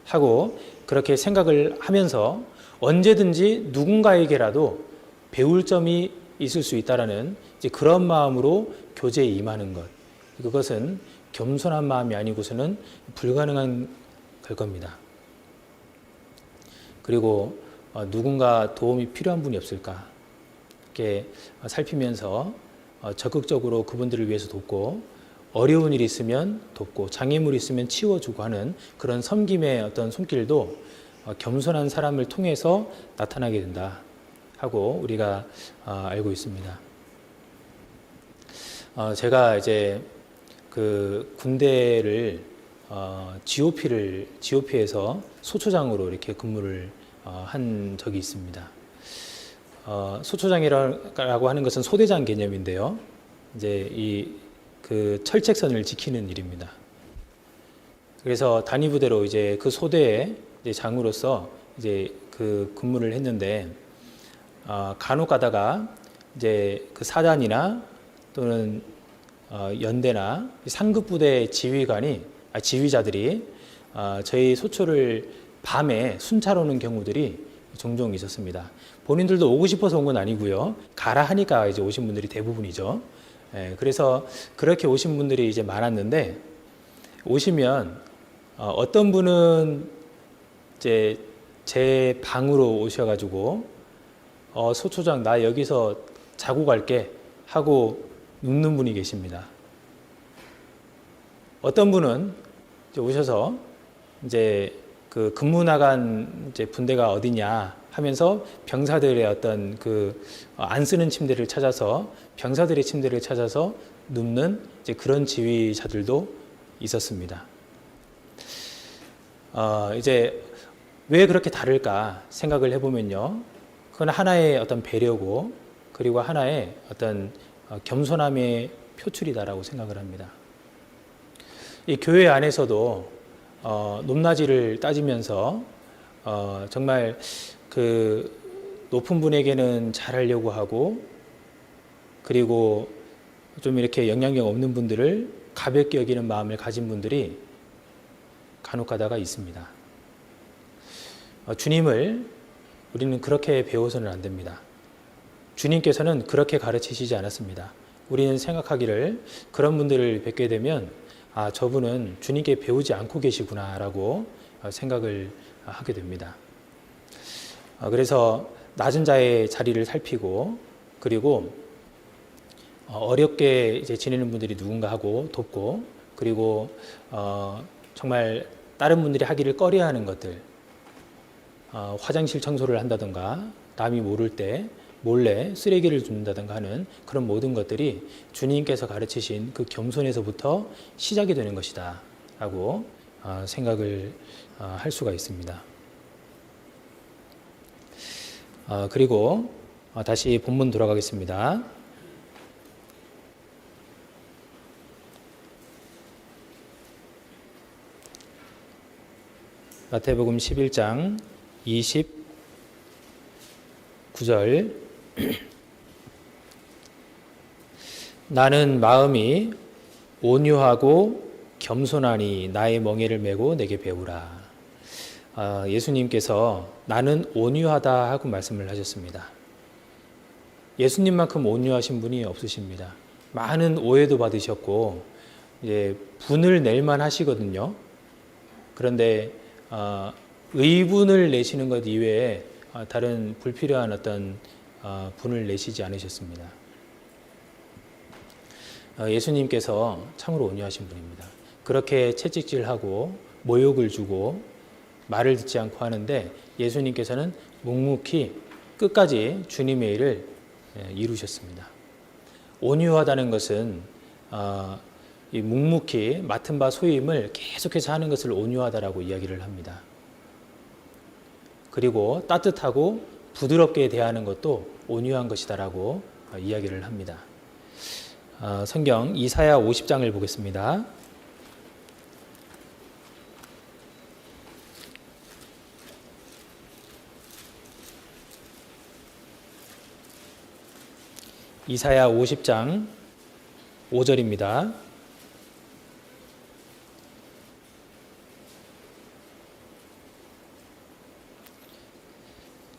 하고 그렇게 생각을 하면서 언제든지 누군가에게라도 배울 점이 있을 수 있다라는 이제 그런 마음으로 교제에 임하는 것. 그것은 겸손한 마음이 아니고서는 불가능한 걸 겁니다. 그리고 누군가 도움이 필요한 분이 없을까? 이렇게 살피면서 적극적으로 그분들을 위해서 돕고 어려운 일이 있으면 돕고 장애물이 있으면 치워주고 하는 그런 섬김의 어떤 손길도 겸손한 사람을 통해서 나타나게 된다 하고 우리가 알고 있습니다. 제가 이제 그 군대를 GOP에서 소초장으로 이렇게 근무를 한 적이 있습니다. 소초장이라고 하는 것은 소대장 개념인데요. 이제 그 철책선을 지키는 일입니다. 그래서 단위부대로 이제 그 소대의 장으로서 이제 그 근무를 했는데 간혹 가다가 이제 그 사단이나 또는 연대나 상급 부대 지휘자들이 저희 소초를 밤에 순찰 오는 경우들이 종종 있었습니다. 본인들도 오고 싶어서 온 건 아니고요. 가라 하니까 이제 오신 분들이 대부분이죠. 그래서 그렇게 오신 분들이 이제 많았는데 오시면 어떤 분은 이제 제 방으로 오셔가지고 소초장 나 여기서 자고 갈게 하고 눕는 분이 계십니다. 어떤 분은 이제 오셔서 이제 그 근무 나간 이제 분대가 어디냐 하면서 병사들의 어떤 그 안 쓰는 침대를 찾아서 병사들의 침대를 찾아서 눕는 이제 그런 지휘자들도 있었습니다. 이제 왜 그렇게 다를까 생각을 해보면요. 그건 하나의 어떤 배려고 그리고 하나의 어떤 겸손함의 표출이다라고 생각을 합니다. 이 교회 안에서도 높낮이를 따지면서 정말 그 높은 분에게는 잘하려고 하고, 그리고 좀 이렇게 영향력 없는 분들을 가볍게 여기는 마음을 가진 분들이 간혹 가다가 있습니다. 주님을 우리는 그렇게 배워서는 안 됩니다. 주님께서는 그렇게 가르치시지 않았습니다. 우리는 생각하기를 그런 분들을 뵙게 되면 저분은 주님께 배우지 않고 계시구나 라고 생각을 하게 됩니다. 그래서 낮은 자의 자리를 살피고, 그리고 어렵게 이제 지내는 분들이 누군가 하고 돕고, 그리고 정말 다른 분들이 하기를 꺼려하는 것들, 화장실 청소를 한다든가 남이 모를 때 몰래 쓰레기를 줍는다든가 하는 그런 모든 것들이 주님께서 가르치신 그 겸손에서부터 시작이 되는 것이다 라고 생각을 할 수가 있습니다. 그리고 다시 본문 돌아가겠습니다. 마태복음 11장 29절. 나는 마음이 온유하고 겸손하니 나의 멍에를 메고 내게 배우라. 예수님께서 나는 온유하다 하고 말씀을 하셨습니다. 예수님만큼 온유하신 분이 없으십니다. 많은 오해도 받으셨고 이제 분을 낼만 하시거든요. 그런데 의분을 내시는 것 이외에 다른 불필요한 어떤 분을 내시지 않으셨습니다. 예수님께서 참으로 온유하신 분입니다. 그렇게 채찍질하고 모욕을 주고 말을 듣지 않고 하는데 예수님께서는 묵묵히 끝까지 주님의 일을 이루셨습니다. 온유하다는 것은 이 묵묵히 맡은 바 소임을 계속해서 하는 것을 온유하다라고 이야기를 합니다. 그리고 따뜻하고 부드럽게 대하는 것도 온유한 것이다라고 이야기를 합니다. 성경 이사야 50장을 보겠습니다. 이사야 50장 5절입니다.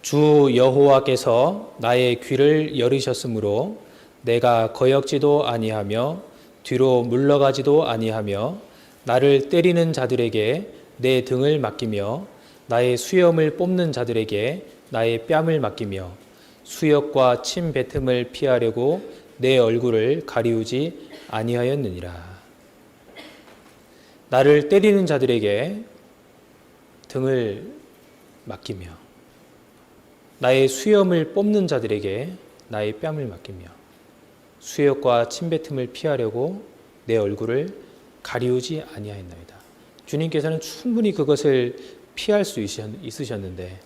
주 여호와께서 나의 귀를 열으셨으므로 내가 거역지도 아니하며 뒤로 물러가지도 아니하며 나를 때리는 자들에게 내 등을 맡기며 나의 수염을 뽑는 자들에게 나의 뺨을 맡기며 수역과 침 뱉음을 피하려고 내 얼굴을 가리우지 아니하였느니라. 나를 때리는 자들에게 등을 맡기며 나의 수염을 뽑는 자들에게 나의 뺨을 맡기며 수역과 침뱉음을 피하려고 내 얼굴을 가리우지 아니하였나이다. 주님께서는 충분히 그것을 피할 수 있으셨는데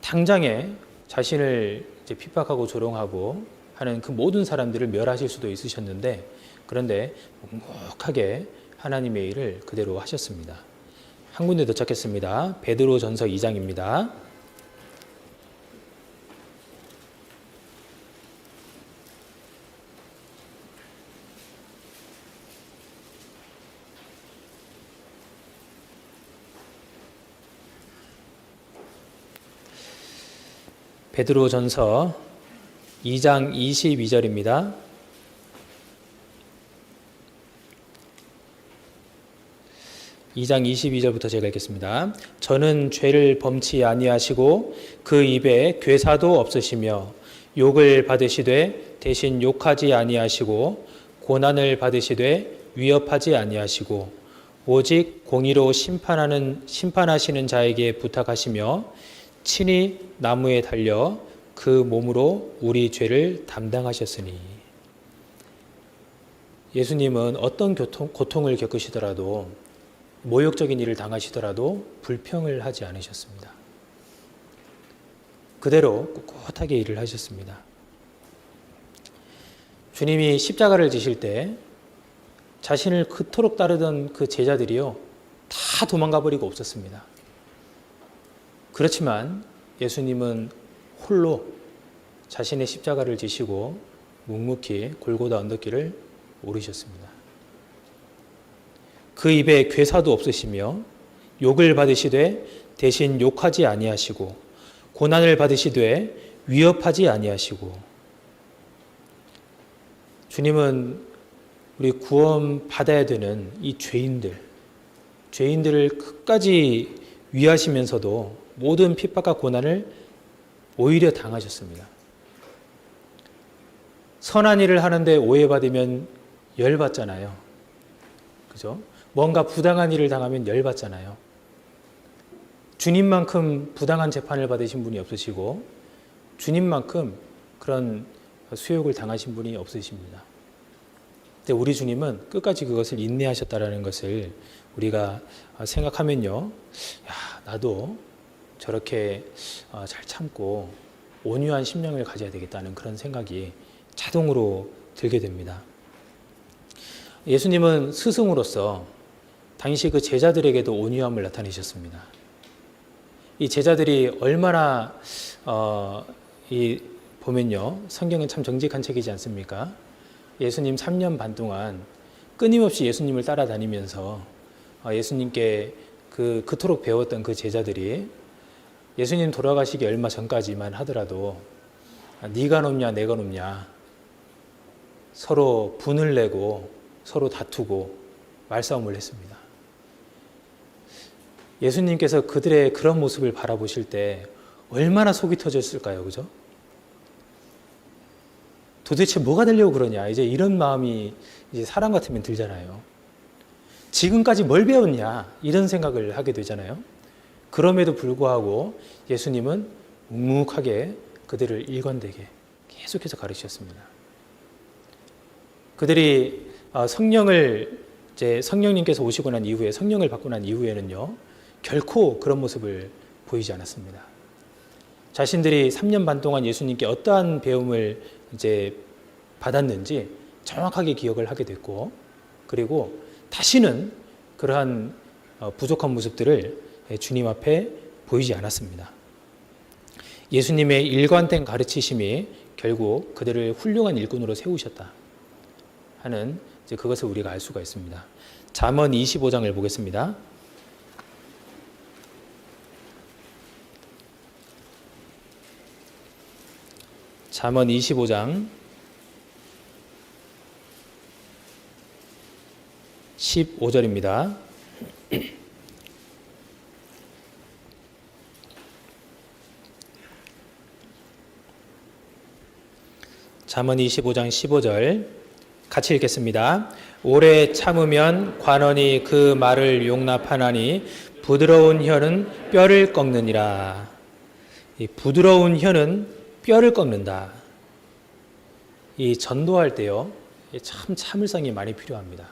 당장에 자신을 이제 핍박하고 조롱하고 하는 그 모든 사람들을 멸하실 수도 있으셨는데 그런데 묵묵하게 하나님의 일을 그대로 하셨습니다. 한 군데 더 찾겠습니다. 베드로전서 2장입니다. 베드로전서 2장 22절입니다. (2장 22절부터) 제가 읽겠습니다. 저는 죄를 범치 아니하시고 그 입에 괴사도 없으시며 욕을 받으시되 대신 욕하지 아니하시고 고난을 받으시되 위협하지 아니하시고 오직 공의로 심판하시는 자에게 부탁하시며 친히 나무에 달려 그 몸으로 우리 죄를 담당하셨으니. 예수님은 어떤 고통을 겪으시더라도 모욕적인 일을 당하시더라도 불평을 하지 않으셨습니다. 그대로 꿋꿋하게 일을 하셨습니다. 주님이 십자가를 지실 때 자신을 그토록 따르던 그 제자들이요 다 도망가 버리고 없었습니다. 그렇지만 예수님은 홀로 자신의 십자가를 지시고 묵묵히 골고다 언덕길을 오르셨습니다. 그 입에 괴사도 없으시며 욕을 받으시되 대신 욕하지 아니하시고 고난을 받으시되 위협하지 아니하시고, 주님은 우리 구원 받아야 되는 이 죄인들을 끝까지 위하시면서도 모든 핍박과 고난을 오히려 당하셨습니다. 선한 일을 하는데 오해받으면 열받잖아요. 그죠? 뭔가 부당한 일을 당하면 열받잖아요. 주님만큼 부당한 재판을 받으신 분이 없으시고 주님만큼 그런 수욕을 당하신 분이 없으십니다. 근데 우리 주님은 끝까지 그것을 인내하셨다라는 것을 우리가 생각하면요, 야, 나도 저렇게 잘 참고 온유한 심령을 가져야 되겠다는 그런 생각이 자동으로 들게 됩니다. 예수님은 스승으로서 당시 그 제자들에게도 온유함을 나타내셨습니다. 이 제자들이 얼마나 보면요, 성경은 참 정직한 책이지 않습니까? 예수님 3년 반 동안 끊임없이 예수님을 따라다니면서 예수님께 그토록 배웠던 그 제자들이 예수님 돌아가시기 얼마 전까지만 하더라도 네가 높냐 내가 높냐 서로 분을 내고 서로 다투고 말싸움을 했습니다. 예수님께서 그들의 그런 모습을 바라보실 때 얼마나 속이 터졌을까요? 그죠? 도대체 뭐가 되려고 그러냐, 이제 이런 마음이 이제 사람 같으면 들잖아요. 지금까지 뭘 배웠냐, 이런 생각을 하게 되잖아요. 그럼에도 불구하고 예수님은 묵묵하게 그들을 일관되게 계속해서 가르치셨습니다. 그들이 성령님께서 오시고 난 이후에, 성령을 받고 난 이후에는요, 결코 그런 모습을 보이지 않았습니다. 자신들이 3년 반 동안 예수님께 어떠한 배움을 이제 받았는지 정확하게 기억을 하게 됐고, 그리고 다시는 그러한 부족한 모습들을 주님 앞에 보이지 않았습니다. 예수님의 일관된 가르치심이 결국 그들을 훌륭한 일꾼으로 세우셨다 하는 이제 그것을 우리가 알 수가 있습니다. 잠언 25장을 보겠습니다. 잠언 25장 15절입니다. 잠언 25장 15절 같이 읽겠습니다. 오래 참으면 관원이 그 말을 용납하나니 부드러운 혀는 뼈를 꺾느니라. 이 부드러운 혀는 뼈를 꺾는다. 이 전도할 때요, 참 참을성이 많이 필요합니다.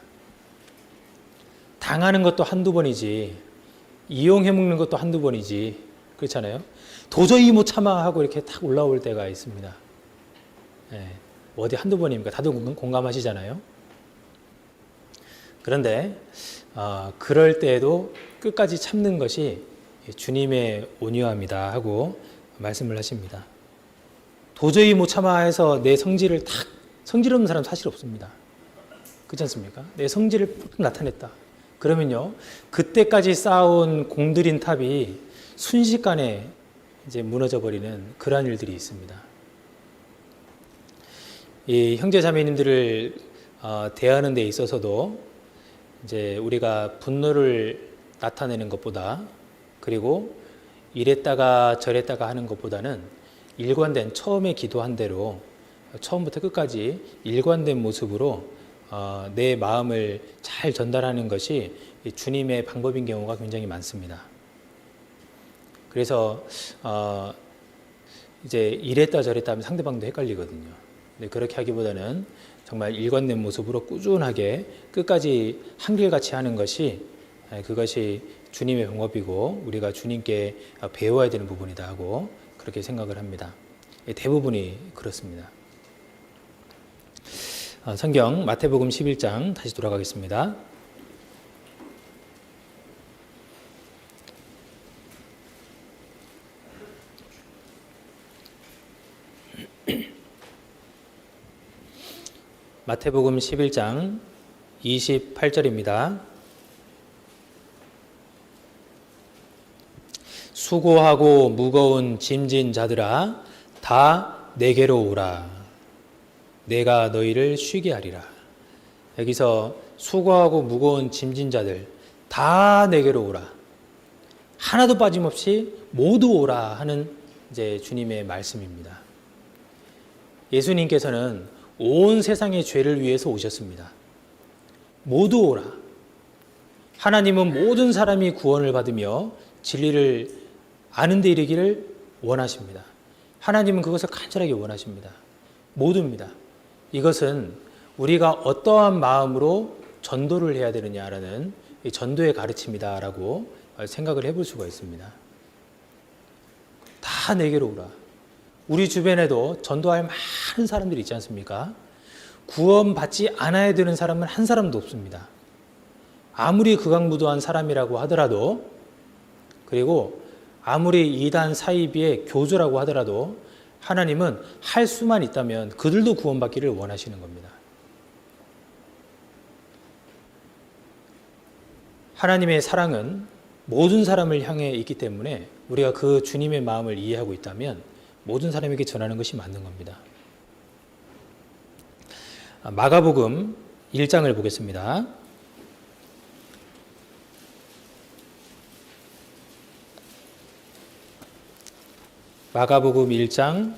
당하는 것도 한두 번이지, 이용해 먹는 것도 한두 번이지, 그렇잖아요. 도저히 못 참아 하고 이렇게 탁 올라올 때가 있습니다. 어디 한두 번입니까? 다들 공감하시잖아요. 그런데 그럴 때에도 끝까지 참는 것이 주님의 온유함이다 하고 말씀을 하십니다. 도저히 못 참아 해서 내 성질을 성질 없는 사람 사실 없습니다. 그렇지 않습니까? 내 성질을 나타냈다. 그러면요, 그때까지 쌓아온 공들인 탑이 순식간에 이제 무너져 버리는 그러한 일들이 있습니다. 이 형제 자매님들을 대하는 데 있어서도 이제 우리가 분노를 나타내는 것보다, 그리고 이랬다가 저랬다가 하는 것보다는 일관된, 처음에 기도한 대로 처음부터 끝까지 일관된 모습으로 내 마음을 잘 전달하는 것이 주님의 방법인 경우가 굉장히 많습니다. 그래서 이제 이랬다 저랬다 하면 상대방도 헷갈리거든요. 근데 그렇게 하기보다는 정말 일관된 모습으로 꾸준하게 끝까지 한결같이 하는 것이, 그것이 주님의 방법이고 우리가 주님께 배워야 되는 부분이다 하고 그렇게 생각을 합니다. 대부분이 그렇습니다. 성경 마태복음 11장 다시 돌아가겠습니다. 마태복음 11장 28절입니다. 수고하고 무거운 짐진 자들아 다 내게로 오라. 내가 너희를 쉬게 하리라. 여기서 수고하고 무거운 짐진 자들 다 내게로 오라. 하나도 빠짐없이 모두 오라 하는 이제 주님의 말씀입니다. 예수님께서는 온 세상의 죄를 위해서 오셨습니다. 모두 오라. 하나님은 모든 사람이 구원을 받으며 진리를 아는 데 이르기를 원하십니다. 하나님은 그것을 간절하게 원하십니다. 모두입니다. 이것은 우리가 어떠한 마음으로 전도를 해야 되느냐라는 전도의 가르침이다라고 생각을 해볼 수가 있습니다. 다 내게로 오라. 우리 주변에도 전도할 많은 사람들이 있지 않습니까? 구원받지 않아야 되는 사람은 한 사람도 없습니다. 아무리 극악무도한 사람이라고 하더라도, 그리고 아무리 이단 사이비의 교주라고 하더라도 하나님은 할 수만 있다면 그들도 구원받기를 원하시는 겁니다. 하나님의 사랑은 모든 사람을 향해 있기 때문에 우리가 그 주님의 마음을 이해하고 있다면 모든 사람에게 전하는 것이 맞는 겁니다. 마가복음 1장을 보겠습니다. 마가복음 1장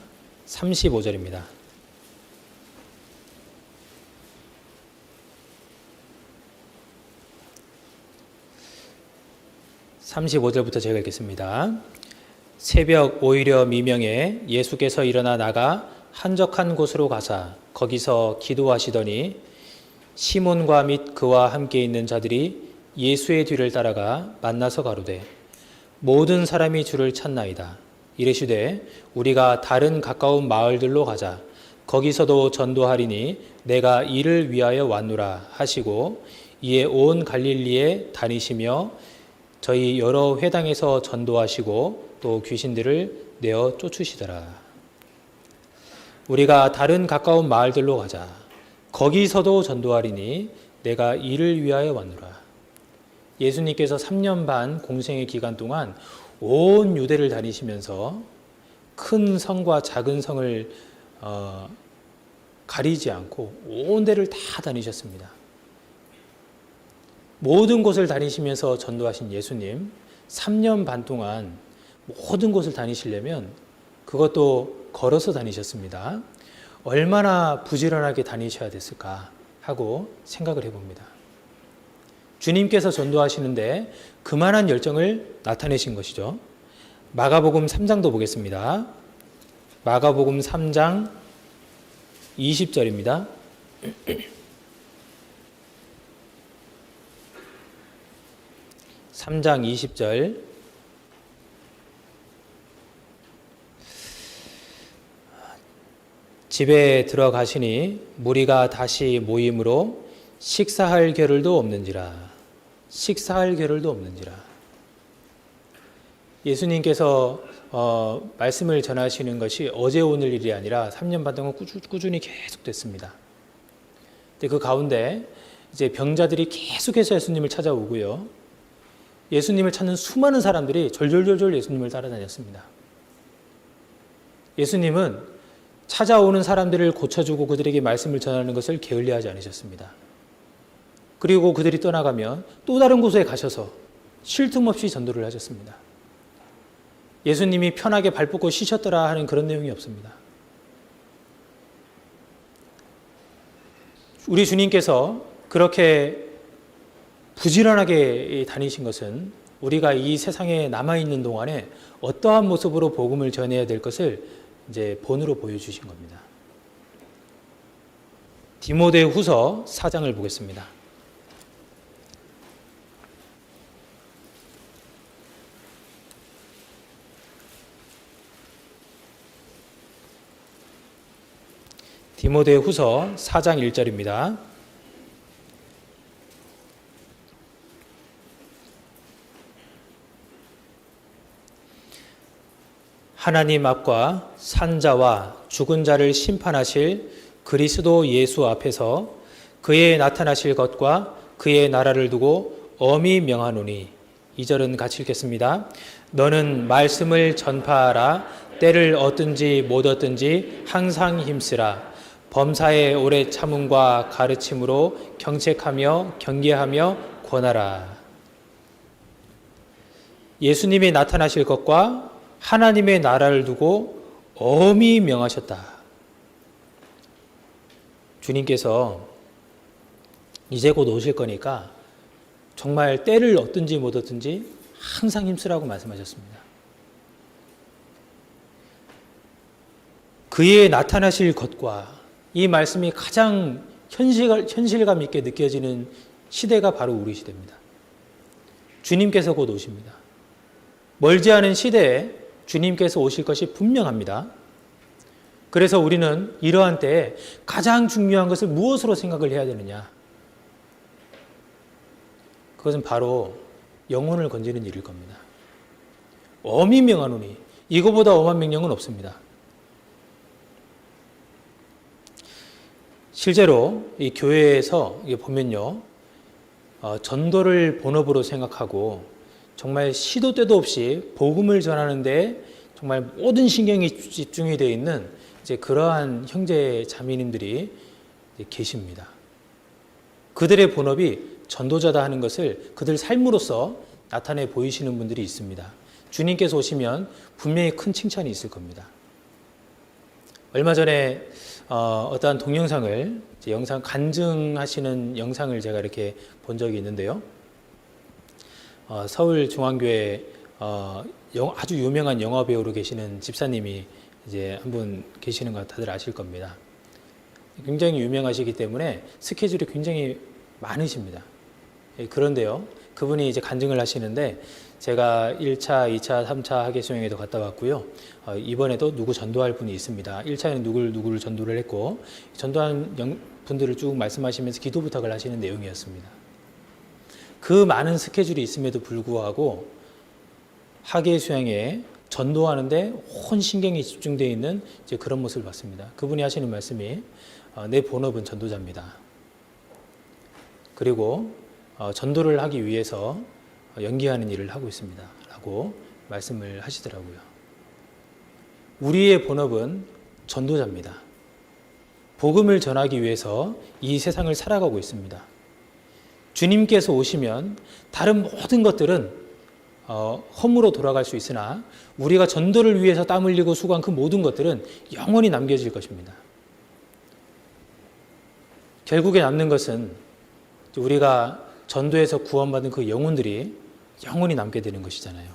35절입니다. (35절부터) 제가 읽겠습니다. 새벽 오히려 미명에 예수께서 일어나 나가 한적한 곳으로 가사 거기서 기도하시더니 시몬과 및 그와 함께 있는 자들이 예수의 뒤를 따라가 만나서 가로되 모든 사람이 주를 찾나이다. 이르시되 우리가 다른 가까운 마을들로 가자. 거기서도 전도하리니 내가 이를 위하여 왔노라 하시고 이에 온 갈릴리에 다니시며 저희 여러 회당에서 전도하시고 또 귀신들을 내어 쫓으시더라. 우리가 다른 가까운 마을들로 가자. 거기서도 전도하리니 내가 이를 위하여 왔노라. 예수님께서 3년 반 공생의 기간 동안 온 유대를 다니시면서 큰 성과 작은 성을 가리지 않고 온 데를 다 다니셨습니다. 모든 곳을 다니시면서 전도하신 예수님, 3년 반 동안 모든 곳을 다니시려면 그것도 걸어서 다니셨습니다. 얼마나 부지런하게 다니셔야 됐을까 하고 생각을 해봅니다. 주님께서 전도하시는데 그만한 열정을 나타내신 것이죠. 마가복음 3장도 보겠습니다. 마가복음 3장 20절입니다. (3장 20절) 집에 들어가시니 무리가 다시 모임으로 식사할 겨를도 없는지라. 식사할 겨를도 없는지라. 예수님께서 말씀을 전하시는 것이 어제 오늘 일이 아니라 3년 반 동안 꾸준히 계속됐습니다. 근데 그 가운데 이제 병자들이 계속해서 예수님을 찾아오고요. 예수님을 찾는 수많은 사람들이 졸졸졸졸 예수님을 따라다녔습니다. 예수님은 찾아오는 사람들을 고쳐주고 그들에게 말씀을 전하는 것을 게을리하지 않으셨습니다. 그리고 그들이 떠나가면 또 다른 곳에 가셔서 쉴 틈 없이 전도를 하셨습니다. 예수님이 편하게 발 뻗고 쉬셨더라 하는 그런 내용이 없습니다. 우리 주님께서 그렇게 부지런하게 다니신 것은 우리가 이 세상에 남아있는 동안에 어떠한 모습으로 복음을 전해야 될 것을 이제 본으로 보여주신 겁니다. 디모데후서 4장을 보겠습니다. 디모데후서 4장 1절입니다. 하나님 앞과 산자와 죽은 자를 심판하실 그리스도 예수 앞에서 그의 나타나실 것과 그의 나라를 두고 엄히 명하노니. 2절은 같이 읽겠습니다. 너는 말씀을 전파하라. 때를 얻든지 못 얻든지 항상 힘쓰라. 범사에 오래 참음과 가르침으로 경책하며 경계하며 권하라. 예수님이 나타나실 것과 하나님의 나라를 두고 엄히 명하셨다. 주님께서 이제 곧 오실 거니까 정말 때를 얻든지 못 얻든지 항상 힘쓰라고 말씀하셨습니다. 그의 나타나실 것과, 이 말씀이 가장 현실감 있게 느껴지는 시대가 바로 우리 시대입니다. 주님께서 곧 오십니다. 멀지 않은 시대에 주님께서 오실 것이 분명합니다. 그래서 우리는 이러한 때에 가장 중요한 것을 무엇으로 생각을 해야 되느냐? 그것은 바로 영혼을 건지는 일일 겁니다. 엄히 명하노니, 이거보다 엄한 명령은 없습니다. 실제로 이 교회에서 보면요, 전도를 본업으로 생각하고 정말 시도 때도 없이 복음을 전하는데 정말 모든 신경이 집중이 되어 있는 이제 그러한 형제 자매님들이 계십니다. 그들의 본업이 전도자다 하는 것을 그들 삶으로서 나타내 보이시는 분들이 있습니다. 주님께서 오시면 분명히 큰 칭찬이 있을 겁니다. 얼마 전에 어떠한 동영상을, 영상 간증하시는 영상을 제가 이렇게 본 적이 있는데요. 서울중앙교회 아주 유명한 영화 배우로 계시는 집사님이 이제 한 분 계시는 거 다들 아실 겁니다. 굉장히 유명하시기 때문에 스케줄이 굉장히 많으십니다. 그런데요, 그분이 이제 간증을 하시는데 제가 1차, 2차, 3차 학예 수행에도 갔다 왔고요. 이번에도 누구 전도할 분이 있습니다. 1차에는 누구를 전도를 했고, 전도한 분들을 쭉 말씀하시면서 기도 부탁을 하시는 내용이었습니다. 그 많은 스케줄이 있음에도 불구하고 학예 수행에 전도하는데 온 신경이 집중되어 있는 이제 그런 모습을 봤습니다. 그분이 하시는 말씀이 내 본업은 전도자입니다. 그리고 전도를 하기 위해서 연기하는 일을 하고 있습니다. 라고 말씀을 하시더라고요. 우리의 본업은 전도자입니다. 복음을 전하기 위해서 이 세상을 살아가고 있습니다. 주님께서 오시면 다른 모든 것들은 허무로 돌아갈 수 있으나 우리가 전도를 위해서 땀 흘리고 수고한 그 모든 것들은 영원히 남겨질 것입니다. 결국에 남는 것은 우리가 전도에서 구원받은 그 영혼들이 영원히 남게 되는 것이잖아요.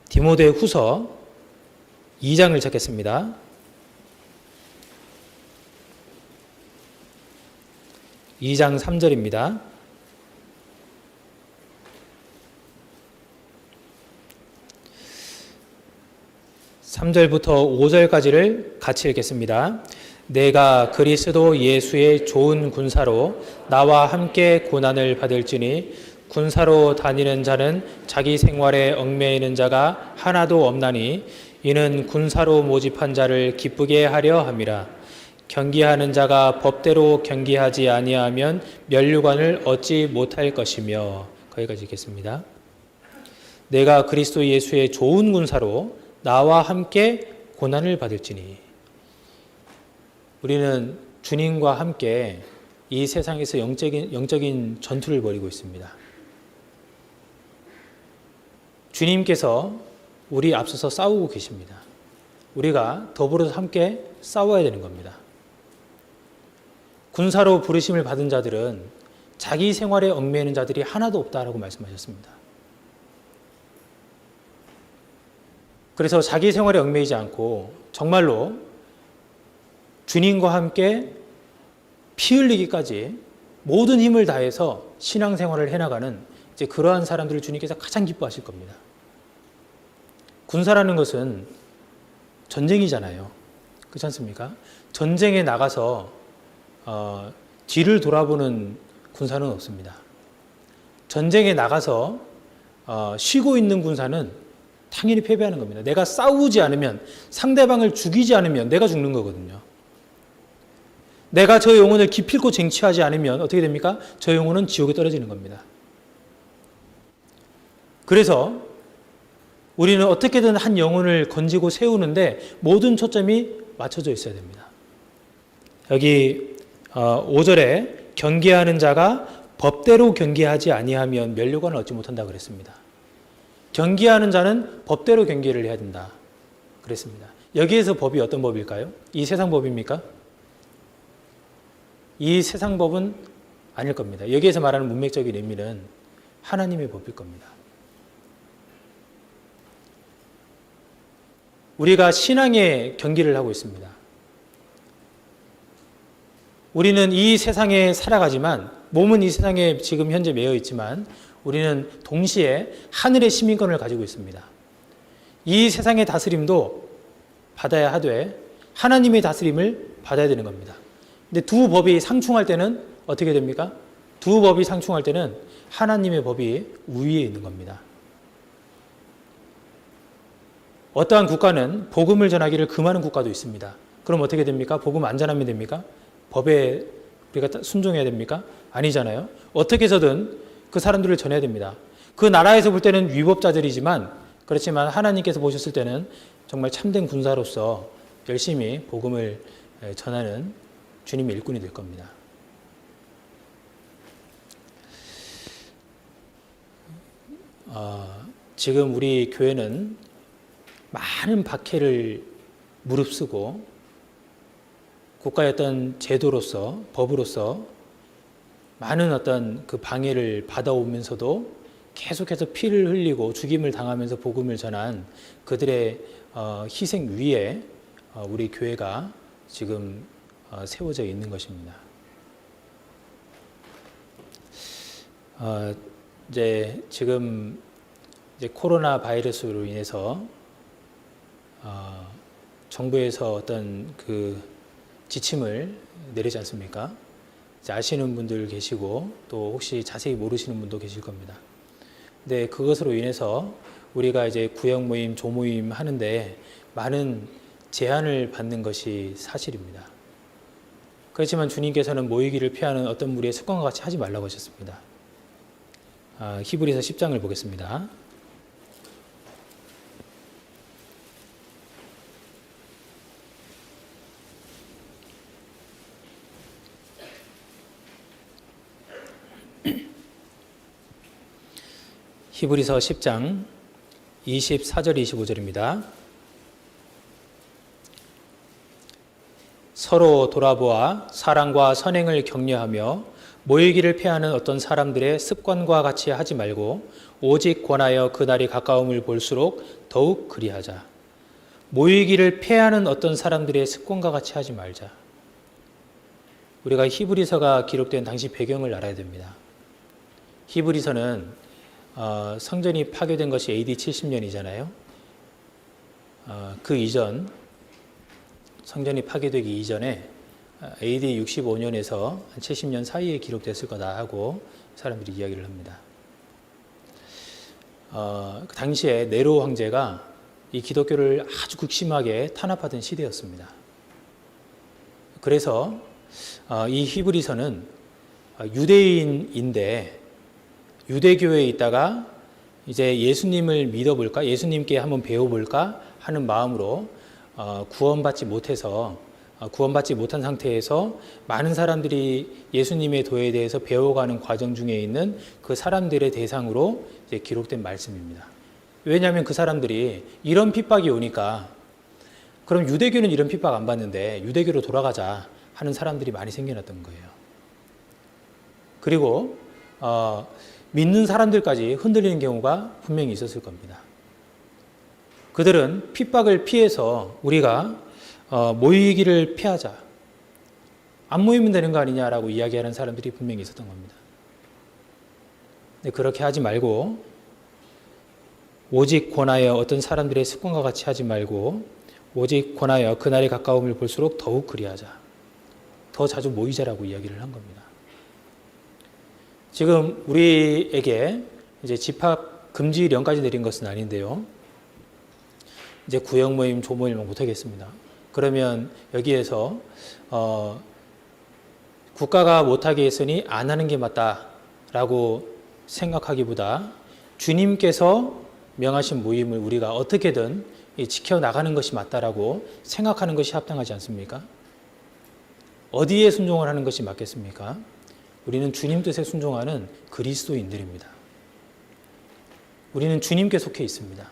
디모데 후서 2장을 찾겠습니다. 2장 3절입니다. (3절부터) (5절까지를) 같이 읽겠습니다. 내가 그리스도 예수의 좋은 군사로 나와 함께 고난을 받을지니 군사로 다니는 자는 자기 생활에 얽매이는 자가 하나도 없나니 이는 군사로 모집한 자를 기쁘게 하려 함이라. 경기하는 자가 법대로 경기하지 아니하면 면류관을 얻지 못할 것이며. 거기까지 읽겠습니다. 내가 그리스도 예수의 좋은 군사로 나와 함께 고난을 받을지니. 우리는 주님과 함께 이 세상에서 영적인 전투를 벌이고 있습니다. 주님께서 우리 앞서서 싸우고 계십니다. 우리가 더불어서 함께 싸워야 되는 겁니다. 군사로 부르심을 받은 자들은 자기 생활에 얽매이는 자들이 하나도 없다라고 말씀하셨습니다. 그래서 자기 생활에 얽매이지 않고 정말로 주님과 함께 피 흘리기까지 모든 힘을 다해서 신앙생활을 해나가는 이제 그러한 사람들을 주님께서 가장 기뻐하실 겁니다. 군사라는 것은 전쟁이잖아요. 그렇지 않습니까? 전쟁에 나가서 뒤를 돌아보는 군사는 없습니다. 전쟁에 나가서 쉬고 있는 군사는 당연히 패배하는 겁니다. 내가 싸우지 않으면, 상대방을 죽이지 않으면 내가 죽는 거거든요. 내가 저 영혼을 기필코 쟁취하지 않으면 어떻게 됩니까? 저 영혼은 지옥에 떨어지는 겁니다. 그래서 우리는 어떻게든 한 영혼을 건지고 세우는데 모든 초점이 맞춰져 있어야 됩니다. 여기 5절에 경계하는 자가 법대로 경계하지 아니하면 면류관을 얻지 못한다 그랬습니다. 경계하는 자는 법대로 경계를 해야 된다 그랬습니다. 여기에서 법이 어떤 법일까요? 이 세상 법입니까? 이 세상 법은 아닐 겁니다. 여기에서 말하는 문맥적인 의미는 하나님의 법일 겁니다. 우리가 신앙의 경기를 하고 있습니다. 우리는 이 세상에 살아가지만, 몸은 이 세상에 지금 현재 매여 있지만 우리는 동시에 하늘의 시민권을 가지고 있습니다. 이 세상의 다스림도 받아야 하되 하나님의 다스림을 받아야 되는 겁니다. 근데 두 법이 상충할 때는 어떻게 됩니까? 두 법이 상충할 때는 하나님의 법이 우위에 있는 겁니다. 어떠한 국가는 복음을 전하기를 금하는 국가도 있습니다. 그럼 어떻게 됩니까? 복음 안 전하면 됩니까? 법에 우리가 순종해야 됩니까? 아니잖아요. 어떻게 해서든 그 사람들을 전해야 됩니다. 그 나라에서 볼 때는 위법자들이지만, 그렇지만 하나님께서 보셨을 때는 정말 참된 군사로서 열심히 복음을 전하는 주님의 일꾼이 될 겁니다. 지금 우리 교회는 많은 박해를 무릅쓰고 국가의 어떤 제도로서, 법으로서 많은 어떤 그 방해를 받아오면서도 계속해서 피를 흘리고 죽임을 당하면서 복음을 전한 그들의 희생 위에 우리 교회가 지금 세워져 있는 것입니다. 지금 코로나 바이러스로 인해서 정부에서 어떤 그 지침을 내리지 않습니까? 아시는 분들 계시고 또 혹시 자세히 모르시는 분도 계실 겁니다. 근데 그것으로 인해서 우리가 이제 구역 모임, 조모임 하는데 많은 제한을 받는 것이 사실입니다. 그렇지만 주님께서는 모이기를 피하는 어떤 무리의 습관과 같이 하지 말라고 하셨습니다. 히브리서 10장을 보겠습니다. 히브리서 10장 24절 25절입니다. 서로 돌아보아 사랑과 선행을 격려하며 모이기를 패하는 어떤 사람들의 습관과 같이 하지 말고 오직 권하여 그날이 가까움을 볼수록 더욱 그리하자. 모이기를 패하는 어떤 사람들의 습관과 같이 하지 말자. 우리가 히브리서가 기록된 당시 배경을 알아야 됩니다. 히브리서는 성전이 파괴된 것이 AD 70년이잖아요. 그 이전, 성전이 파괴되기 이전에 AD 65년에서 70년 사이에 기록됐을 거다 하고 사람들이 이야기를 합니다. 그 당시에 네로 황제가 이 기독교를 아주 극심하게 탄압하던 시대였습니다. 그래서 이 히브리서는 유대인인데 유대교회에 있다가 이제 예수님을 믿어볼까, 예수님께 한번 배워볼까 하는 마음으로 구원받지 못한 상태에서 많은 사람들이 예수님의 도에 대해서 배워가는 과정 중에 있는 그 사람들의 대상으로 이제 기록된 말씀입니다. 왜냐하면 그 사람들이 이런 핍박이 오니까 그럼 유대교는 이런 핍박 안 받는데 유대교로 돌아가자 하는 사람들이 많이 생겨났던 거예요. 그리고 믿는 사람들까지 흔들리는 경우가 분명히 있었을 겁니다. 그들은 핍박을 피해서 우리가 모이기를 피하자, 안 모이면 되는 거 아니냐라고 이야기하는 사람들이 분명히 있었던 겁니다. 근데 그렇게 하지 말고 오직 권하여 어떤 사람들의 습관과 같이 하지 말고 오직 권하여 그날의 가까움을 볼수록 더욱 그리하자, 더 자주 모이자라고 이야기를 한 겁니다. 지금 우리에게 이제 집합 금지령까지 내린 것은 아닌데요. 이제 구역 모임, 조모임을 못 하겠습니다. 그러면 여기에서 국가가 못하게 했으니 안 하는 게 맞다라고 생각하기보다 주님께서 명하신 모임을 우리가 어떻게든 지켜나가는 것이 맞다라고 생각하는 것이 합당하지 않습니까? 어디에 순종을 하는 것이 맞겠습니까? 우리는 주님 뜻에 순종하는 그리스도인들입니다. 우리는 주님께 속해 있습니다.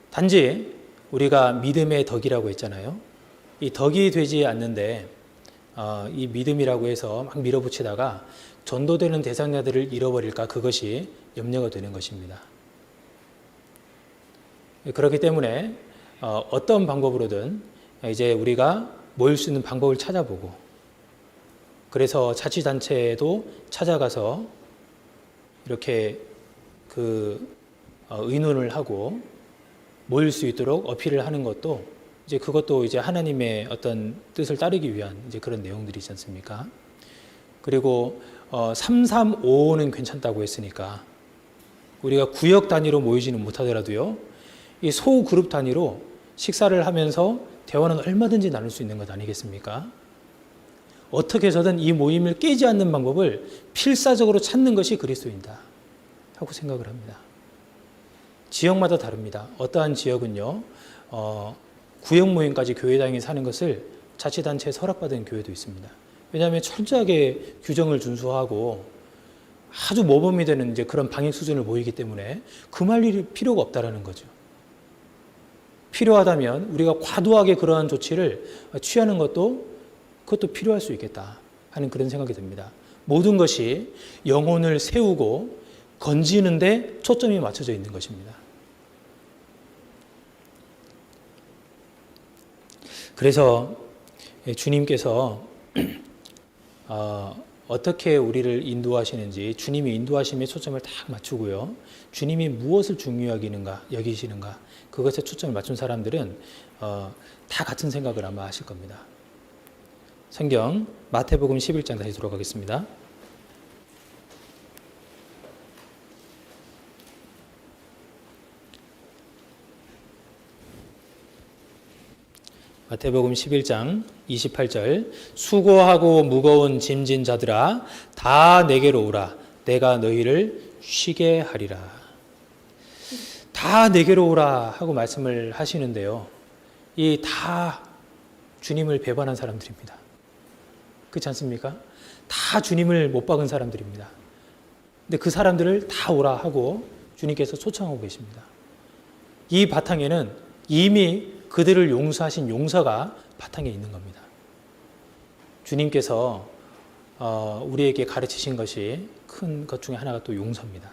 단지 우리가 믿음의 덕이라고 했잖아요. 이 덕이 되지 않는데 이 믿음이라고 해서 막 밀어붙이다가 전도되는 대상자들을 잃어버릴까, 그것이 염려가 되는 것입니다. 그렇기 때문에 어떤 방법으로든 이제 우리가 모일 수 있는 방법을 찾아보고, 그래서 자치단체도 찾아가서 이렇게 의논을 하고 모일 수 있도록 어필을 하는 것도 그것도 하나님의 어떤 뜻을 따르기 위한 그런 내용들이지 않습니까? 그리고 335는 괜찮다고 했으니까 우리가 구역 단위로 모이지는 못하더라도요, 이 소그룹 단위로 식사를 하면서 대화는 얼마든지 나눌 수 있는 것 아니겠습니까? 어떻게 해서든 이 모임을 깨지 않는 방법을 필사적으로 찾는 것이 그리스도인다 하고 생각을 합니다. 지역마다 다릅니다. 어떠한 지역은요, 구역 모임까지 교회당이 사는 것을 자치단체에 허락받은 교회도 있습니다. 왜냐하면 철저하게 규정을 준수하고 아주 모범이 되는 그런 방역 수준을 보이기 때문에 금할 일이 필요가 없다라는 거죠. 필요하다면 우리가 과도하게 그러한 조치를 취하는 그것도 필요할 수 있겠다 하는 그런 생각이 듭니다. 모든 것이 영혼을 세우고 건지는 데 초점이 맞춰져 있는 것입니다. 그래서 주님께서 어떻게 우리를 인도하시는지 주님이 인도하심에 초점을 딱 맞추고요. 주님이 무엇을 중요하게 여기시는가, 그것에 초점을 맞춘 사람들은 다 같은 생각을 아마 하실 겁니다. 성경 마태복음 11장 다시 돌아가겠습니다. 마태복음 11장 28절, 수고하고 무거운 짐진 자들아 다 내게로 오라, 내가 너희를 쉬게 하리라. 다 내게로 오라 하고 말씀을 하시는데요, 이 다 주님을 배반한 사람들입니다. 그렇지 않습니까? 다 주님을 못 박은 사람들입니다. 근데 그 사람들을 다 오라 하고 주님께서 초청하고 계십니다. 이 바탕에는 이미 그들을 용서하신 용서가 바탕에 있는 겁니다. 주님께서 우리에게 가르치신 것이 큰 것 중에 하나가 또 용서입니다.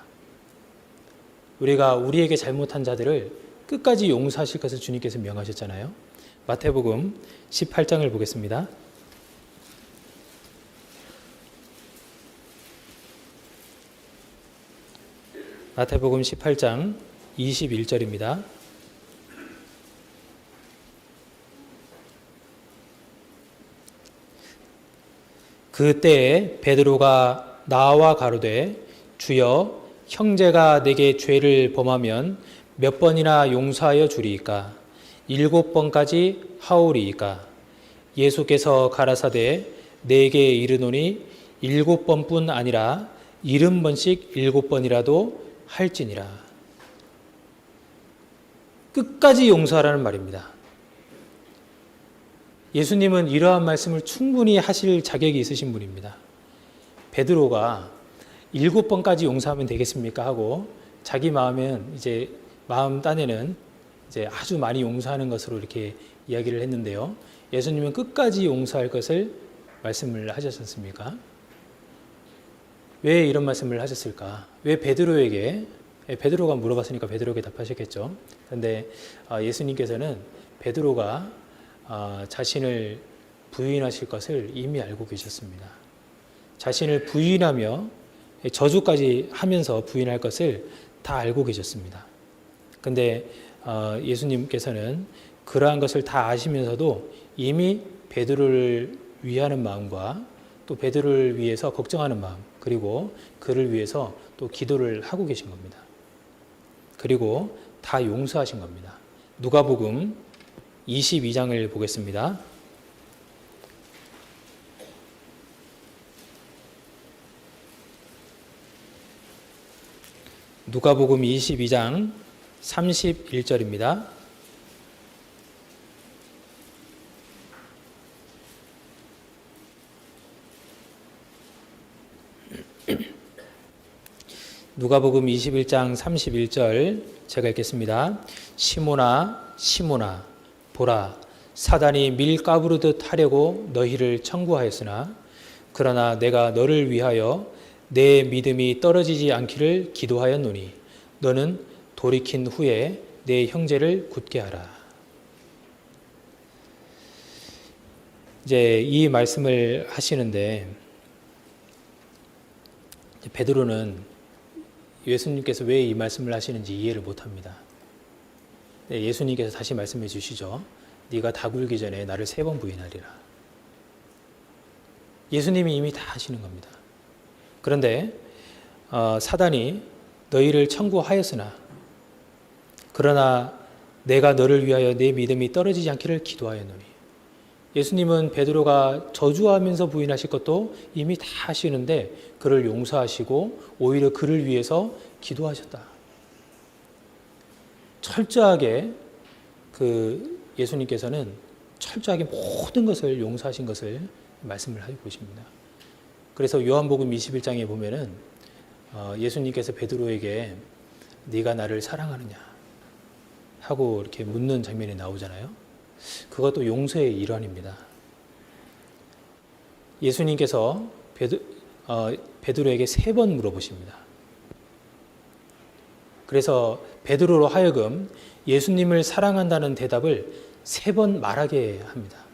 우리에게 잘못한 자들을 끝까지 용서하실 것을 주님께서 명하셨잖아요. 마태복음 18장을 보겠습니다. 마태복음 18장 21절입니다. 그때에 베드로가 나와 가로되 주여, 형제가 내게 죄를 범하면 몇 번이나 용서하여 주리이까? 7번까지 하오리이까? 예수께서 가라사대 내게 이르노니 7번뿐 아니라 70번씩 7번이라도 할지니라. 끝까지 용서하라는 말입니다. 예수님은 이러한 말씀을 충분히 하실 자격이 있으신 분입니다. 베드로가 7번까지 용서하면 되겠습니까? 하고 자기 마음 딴에는 아주 많이 용서하는 것으로 이렇게 이야기를 했는데요. 예수님은 끝까지 용서할 것을 말씀을 하셨지 않습니까? 왜 이런 말씀을 하셨을까? 왜 베드로가 물어봤으니까 베드로에게 답하셨겠죠. 그런데 예수님께서는 베드로가 자신을 부인하실 것을 이미 알고 계셨습니다. 자신을 부인하며 저주까지 하면서 부인할 것을 다 알고 계셨습니다. 그런데 예수님께서는 그러한 것을 다 아시면서도 이미 베드로를 위하는 마음과 또 베드로를 위해서 걱정하는 마음, 그리고 그를 위해서 또 기도를 하고 계신 겁니다. 그리고 다 용서하신 겁니다. 누가복음 22장을 보겠습니다. 누가복음 22장 31절입니다. 누가복음 21장 31절 제가 읽겠습니다. 시몬아 시몬아 보라 사단이 밀 까부르듯 하려고 너희를 청구하였으나 그러나 내가 너를 위하여 내 믿음이 떨어지지 않기를 기도하였노니 너는 돌이킨 후에 내 형제를 굳게 하라. 이제 이 말씀을 하시는데 베드로는 예수님께서 왜 이 말씀을 하시는지 이해를 못합니다. 예수님께서 다시 말씀해 주시죠. 네가 다 굴기 전에 나를 3번 부인하리라. 예수님이 이미 다 하시는 겁니다. 그런데 사단이 너희를 청구하였으나 그러나 내가 너를 위하여 내 믿음이 떨어지지 않기를 기도하였노니 예수님은 베드로가 저주하면서 부인하실 것도 이미 다 하시는데 그를 용서하시고 오히려 그를 위해서 기도하셨다. 철저하게 예수님께서는 철저하게 모든 것을 용서하신 것을 말씀을 하고 계십니다. 그래서 요한복음 21장에 보면은 예수님께서 베드로에게 네가 나를 사랑하느냐 하고 이렇게 묻는 장면이 나오잖아요. 그것도 용서의 일환입니다. 예수님께서 베드로에게 3번 물어보십니다. 그래서 베드로로 하여금 예수님을 사랑한다는 대답을 3번 말하게 합니다.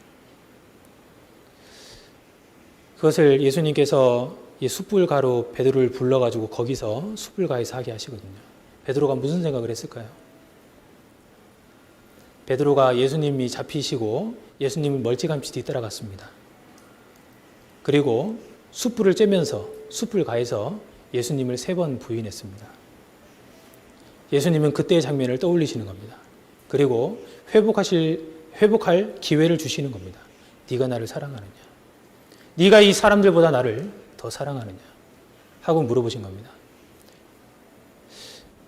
그것을 예수님께서 이 숯불가로 베드로를 불러가지고 거기서 숯불가에서 하게 하시거든요. 베드로가 무슨 생각을 했을까요? 베드로가 예수님이 잡히시고 예수님을 멀찌감치 뒤따라갔습니다. 그리고 숯불을 쬐면서 숯불가에서 예수님을 3번 부인했습니다. 예수님은 그때의 장면을 떠올리시는 겁니다. 그리고 회복할 기회를 주시는 겁니다. 네가 나를 사랑하느냐? 네가 이 사람들보다 나를 더 사랑하느냐? 하고 물어보신 겁니다.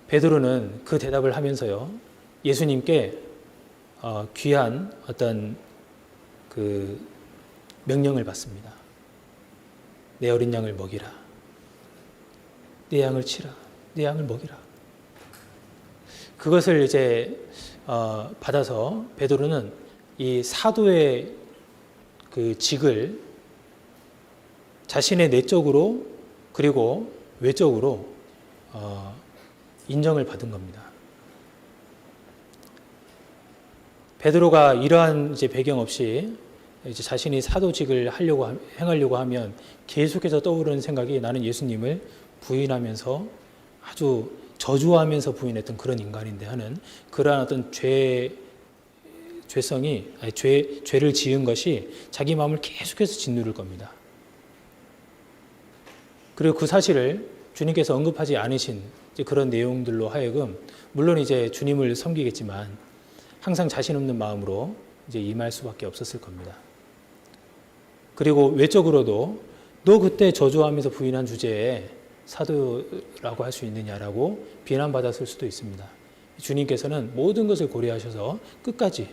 베드로는 그 대답을 하면서요, 예수님께 귀한 어떤 그 명령을 받습니다. 내 어린 양을 먹이라. 내 양을 치라. 내 양을 먹이라. 그것을 이제 받아서 베드로는 이 사도의 그 직을 자신의 내적으로 그리고 외적으로 인정을 받은 겁니다. 베드로가 이러한 이제 배경 없이 이제 자신이 사도직을 행하려고 하면 계속해서 떠오르는 생각이 나는 예수님을 부인하면서 아주 저주하면서 부인했던 그런 인간인데 하는 그러한 어떤 죄를 지은 것이 자기 마음을 계속해서 짓누를 겁니다. 그리고 그 사실을 주님께서 언급하지 않으신 그런 내용들로 하여금 물론 이제 주님을 섬기겠지만 항상 자신 없는 마음으로 이제 임할 수밖에 없었을 겁니다. 그리고 외적으로도 너 그때 저주하면서 부인한 주제에 사도라고 할 수 있느냐라고 비난받았을 수도 있습니다. 주님께서는 모든 것을 고려하셔서 끝까지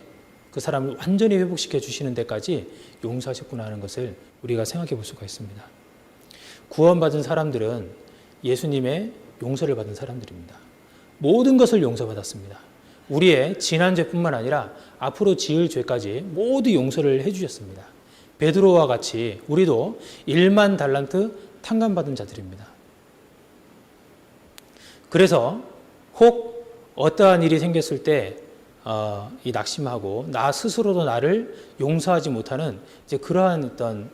그 사람을 완전히 회복시켜 주시는 데까지 용서하셨구나 하는 것을 우리가 생각해 볼 수가 있습니다. 구원받은 사람들은 예수님의 용서를 받은 사람들입니다. 모든 것을 용서받았습니다. 우리의 지난 죄뿐만 아니라 앞으로 지을 죄까지 모두 용서를 해주셨습니다. 베드로와 같이 우리도 1만 달란트 탕감받은 자들입니다. 그래서 혹 어떠한 일이 생겼을 때 이 낙심하고 나 스스로도 나를 용서하지 못하는 이제 그러한 어떤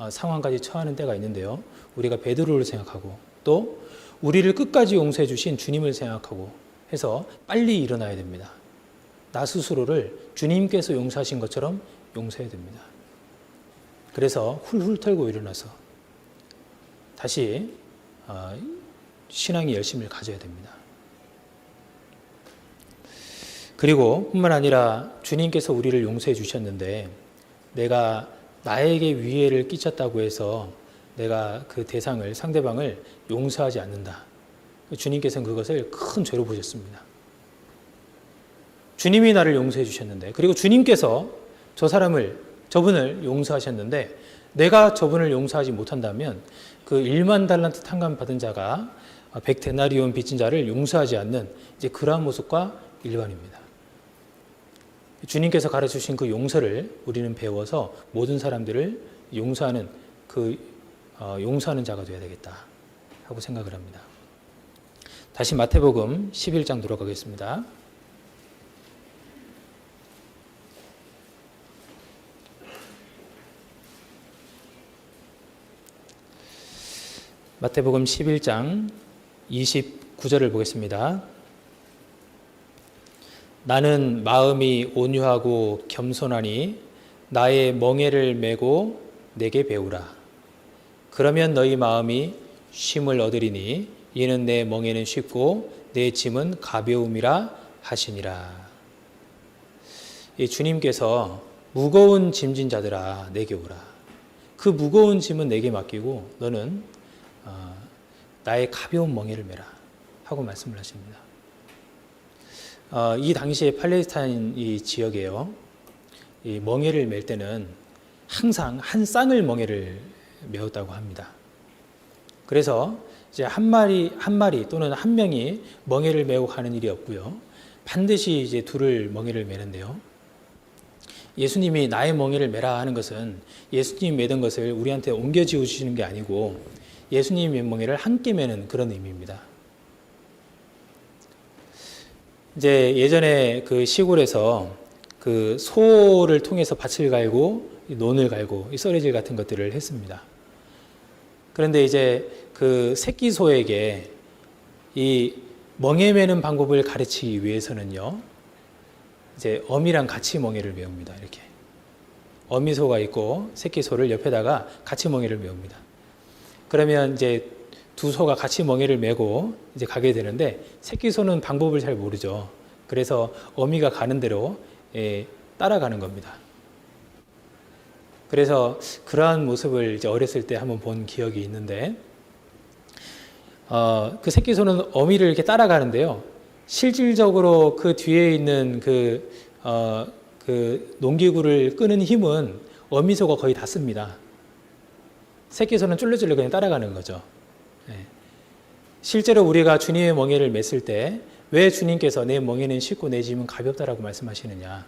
상황까지 처하는 때가 있는데요. 우리가 베드로를 생각하고 또 우리를 끝까지 용서해 주신 주님을 생각하고 해서 빨리 일어나야 됩니다. 나 스스로를 주님께서 용서하신 것처럼 용서해야 됩니다. 그래서 훌훌 털고 일어나서 다시 신앙의 열심을 가져야 됩니다. 그리고 뿐만 아니라 주님께서 우리를 용서해 주셨는데 내가 나에게 위해를 끼쳤다고 해서 내가 그 대상을, 상대방을 용서하지 않는다. 주님께서는 그것을 큰 죄로 보셨습니다. 주님이 나를 용서해 주셨는데, 그리고 주님께서 저분을 용서하셨는데 내가 저분을 용서하지 못한다면 그 1만 달란트 탕감 받은 자가 100데나리온 빚진 자를 용서하지 않는 이제 그러한 모습과 일반입니다. 주님께서 가르쳐주신 그 용서를 우리는 배워서 모든 사람들을 용서하는 용서하는 자가 되어야 되겠다 하고 생각을 합니다. 다시 마태복음 11장 돌아가겠습니다. 마태복음 11장 29절을 보겠습니다. 나는 마음이 온유하고 겸손하니 나의 멍에를 메고 내게 배우라. 그러면 너희 마음이 쉼을 얻으리니 이는 내 멍에는 쉽고 내 짐은 가벼움이라 하시니라. 이 주님께서 무거운 짐진 자들아 내게 오라. 그 무거운 짐은 내게 맡기고 너는 나의 가벼운 멍에를 메라 하고 말씀을 하십니다. 이 당시에 팔레스타인 이 지역에요, 이 멍에를 맬 때는 항상 한 쌍을 멍에를 메었다고 합니다. 그래서 이제 한 마리 또는 한 명이 멍에를 메고 가는 일이 없고요. 반드시 이제 둘을 멍에를 메는데요. 예수님이 나의 멍에를 메라 하는 것은 예수님이 메던 것을 우리한테 옮겨 지어 주시는 게 아니고 예수님의 멍에를 함께 메는 그런 의미입니다. 이제 예전에 그 시골에서 그 소를 통해서 밭을 갈고 논을 갈고 썰매질 같은 것들을 했습니다. 그런데 이제 그 새끼 소에게 이 멍에 메는 방법을 가르치기 위해서는요, 이제 어미랑 같이 멍에를 메웁니다. 이렇게 어미 소가 있고 새끼 소를 옆에다가 같이 멍에를 메웁니다. 그러면 이제 두 소가 같이 멍에를 메고 이제 가게 되는데 새끼 소는 방법을 잘 모르죠. 그래서 어미가 가는 대로 따라가는 겁니다. 그래서 그러한 모습을 이제 어렸을 때 한번 본 기억이 있는데, 그 새끼 소는 어미를 이렇게 따라가는데요. 실질적으로 그 뒤에 있는 그 농기구를 끄는 힘은 어미 소가 거의 다 씁니다. 새끼 소는 쫄래쫄래 그냥 따라가는 거죠. 실제로 우리가 주님의 멍에를 맸을 때 왜 주님께서 내 멍에는 쉽고 내 짐은 가볍다라고 말씀하시느냐.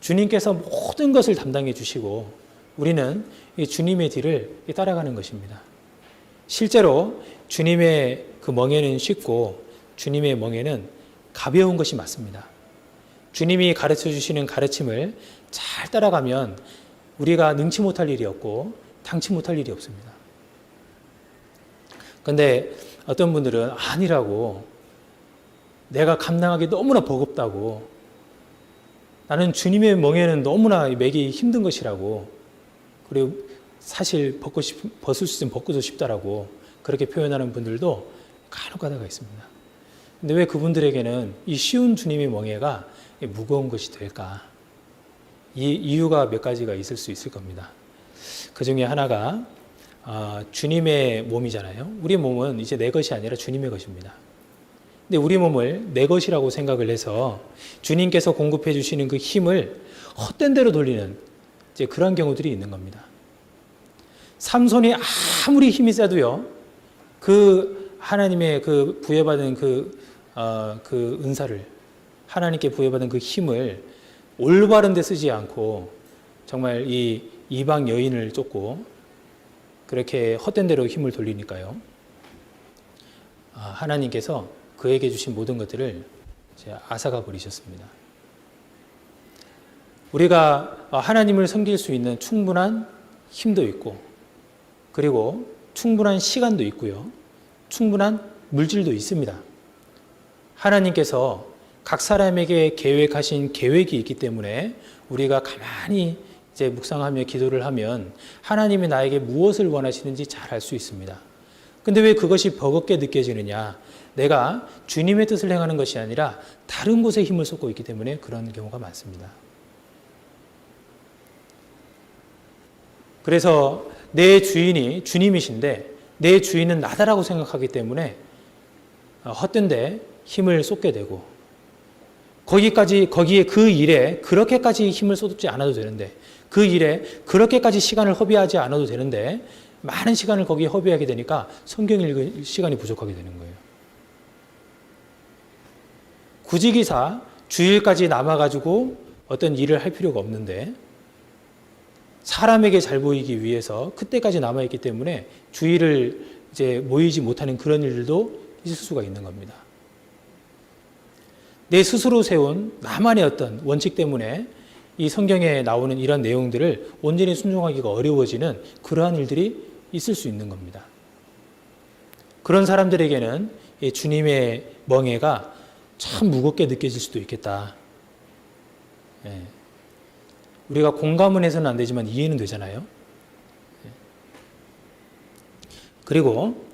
주님께서 모든 것을 담당해 주시고 우리는 이 주님의 뒤를 따라가는 것입니다. 실제로 주님의 그 멍에는 쉽고 주님의 멍에는 가벼운 것이 맞습니다. 주님이 가르쳐 주시는 가르침을 잘 따라가면 우리가 능치 못할 일이 없고 당치 못할 일이 없습니다. 그런데 어떤 분들은 아니라고, 내가 감당하기 너무나 버겁다고, 나는 주님의 멍에는 너무나 매기 힘든 것이라고, 그리고 사실 벗을 수 있으면 벗고도 싶다라고 그렇게 표현하는 분들도 간혹 가다가 있습니다. 근데 왜 그분들에게는 이 쉬운 주님의 멍에가 무거운 것이 될까? 이 이유가 몇 가지가 있을 수 있을 겁니다. 그 중에 하나가 주님의 몸이잖아요. 우리 몸은 이제 내 것이 아니라 주님의 것입니다. 근데 우리 몸을 내 것이라고 생각을 해서 주님께서 공급해 주시는 그 힘을 헛된 대로 돌리는 이제 그런 경우들이 있는 겁니다. 삼손이 아무리 힘이 세도요, 그 하나님의 그 부여받은 그 은사를, 하나님께 부여받은 그 힘을 올바른 데 쓰지 않고 정말 이 이방 여인을 쫓고 그렇게 헛된 대로 힘을 돌리니까요, 하나님께서 그에게 주신 모든 것들을 이제 앗아가 버리셨습니다. 우리가 하나님을 섬길 수 있는 충분한 힘도 있고, 그리고 충분한 시간도 있고요, 충분한 물질도 있습니다. 하나님께서 각 사람에게 계획하신 계획이 있기 때문에 우리가 가만히 이제 묵상하며 기도를 하면 하나님이 나에게 무엇을 원하시는지 잘 알 수 있습니다. 근데 왜 그것이 버겁게 느껴지느냐? 내가 주님의 뜻을 행하는 것이 아니라 다른 곳에 힘을 쏟고 있기 때문에 그런 경우가 많습니다. 그래서 내 주인이 주님이신데 내 주인은 나다라고 생각하기 때문에 헛된 데 힘을 쏟게 되고 거기에 그 일에 그렇게까지 힘을 쏟지 않아도 되는데 그 일에 그렇게까지 시간을 허비하지 않아도 되는데 많은 시간을 거기에 허비하게 되니까 성경 읽을 시간이 부족하게 되는 거예요. 구직이사 주일까지 남아가지고 어떤 일을 할 필요가 없는데 사람에게 잘 보이기 위해서 그때까지 남아있기 때문에 주일을 이제 모이지 못하는 그런 일들도 있을 수가 있는 겁니다. 내 스스로 세운 나만의 어떤 원칙 때문에 이 성경에 나오는 이런 내용들을 온전히 순종하기가 어려워지는 그러한 일들이 있을 수 있는 겁니다. 그런 사람들에게는 이 주님의 멍에가 참 무겁게 느껴질 수도 있겠다. 우리가 공감은 해서는 안 되지만 이해는 되잖아요. 그리고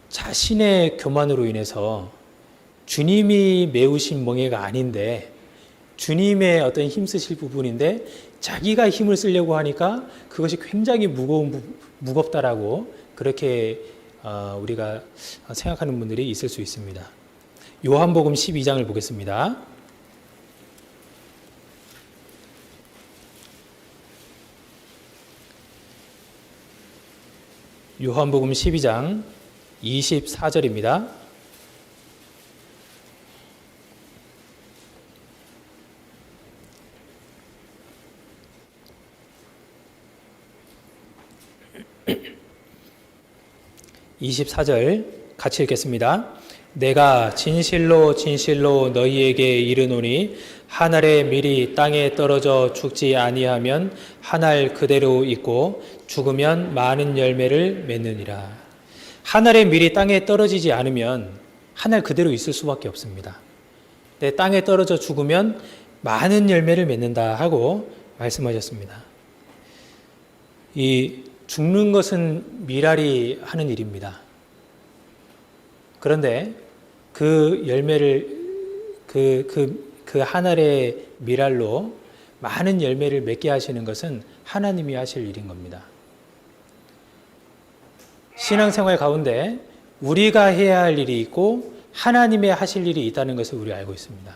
자신의 교만으로 인해서 주님이 메우신 멍에가 아닌데 주님의 어떤 힘쓰실 부분인데 자기가 힘을 쓰려고 하니까 그것이 굉장히 무겁다라고 그렇게 우리가 생각하는 분들이 있을 수 있습니다. 요한복음 12장을 보겠습니다. 요한복음 12장 24절입니다. (24절) 같이 읽겠습니다. 내가 진실로 진실로 너희에게 이르노니 한 알의 밀이 땅에 떨어져 죽지 아니하면 한 알 그대로 있고 죽으면 많은 열매를 맺느니라. 한 알의 밀이 땅에 떨어지지 않으면 한 알 그대로 있을 수밖에 없습니다. 내 땅에 떨어져 죽으면 많은 열매를 맺는다 하고 말씀하셨습니다. 이 죽는 것은 밀알이 하는 일입니다. 그런데 그 열매를 그 한 알의 밀알로 많은 열매를 맺게 하시는 것은 하나님이 하실 일인 겁니다. 신앙생활 가운데 우리가 해야 할 일이 있고 하나님의 하실 일이 있다는 것을 우리가 알고 있습니다.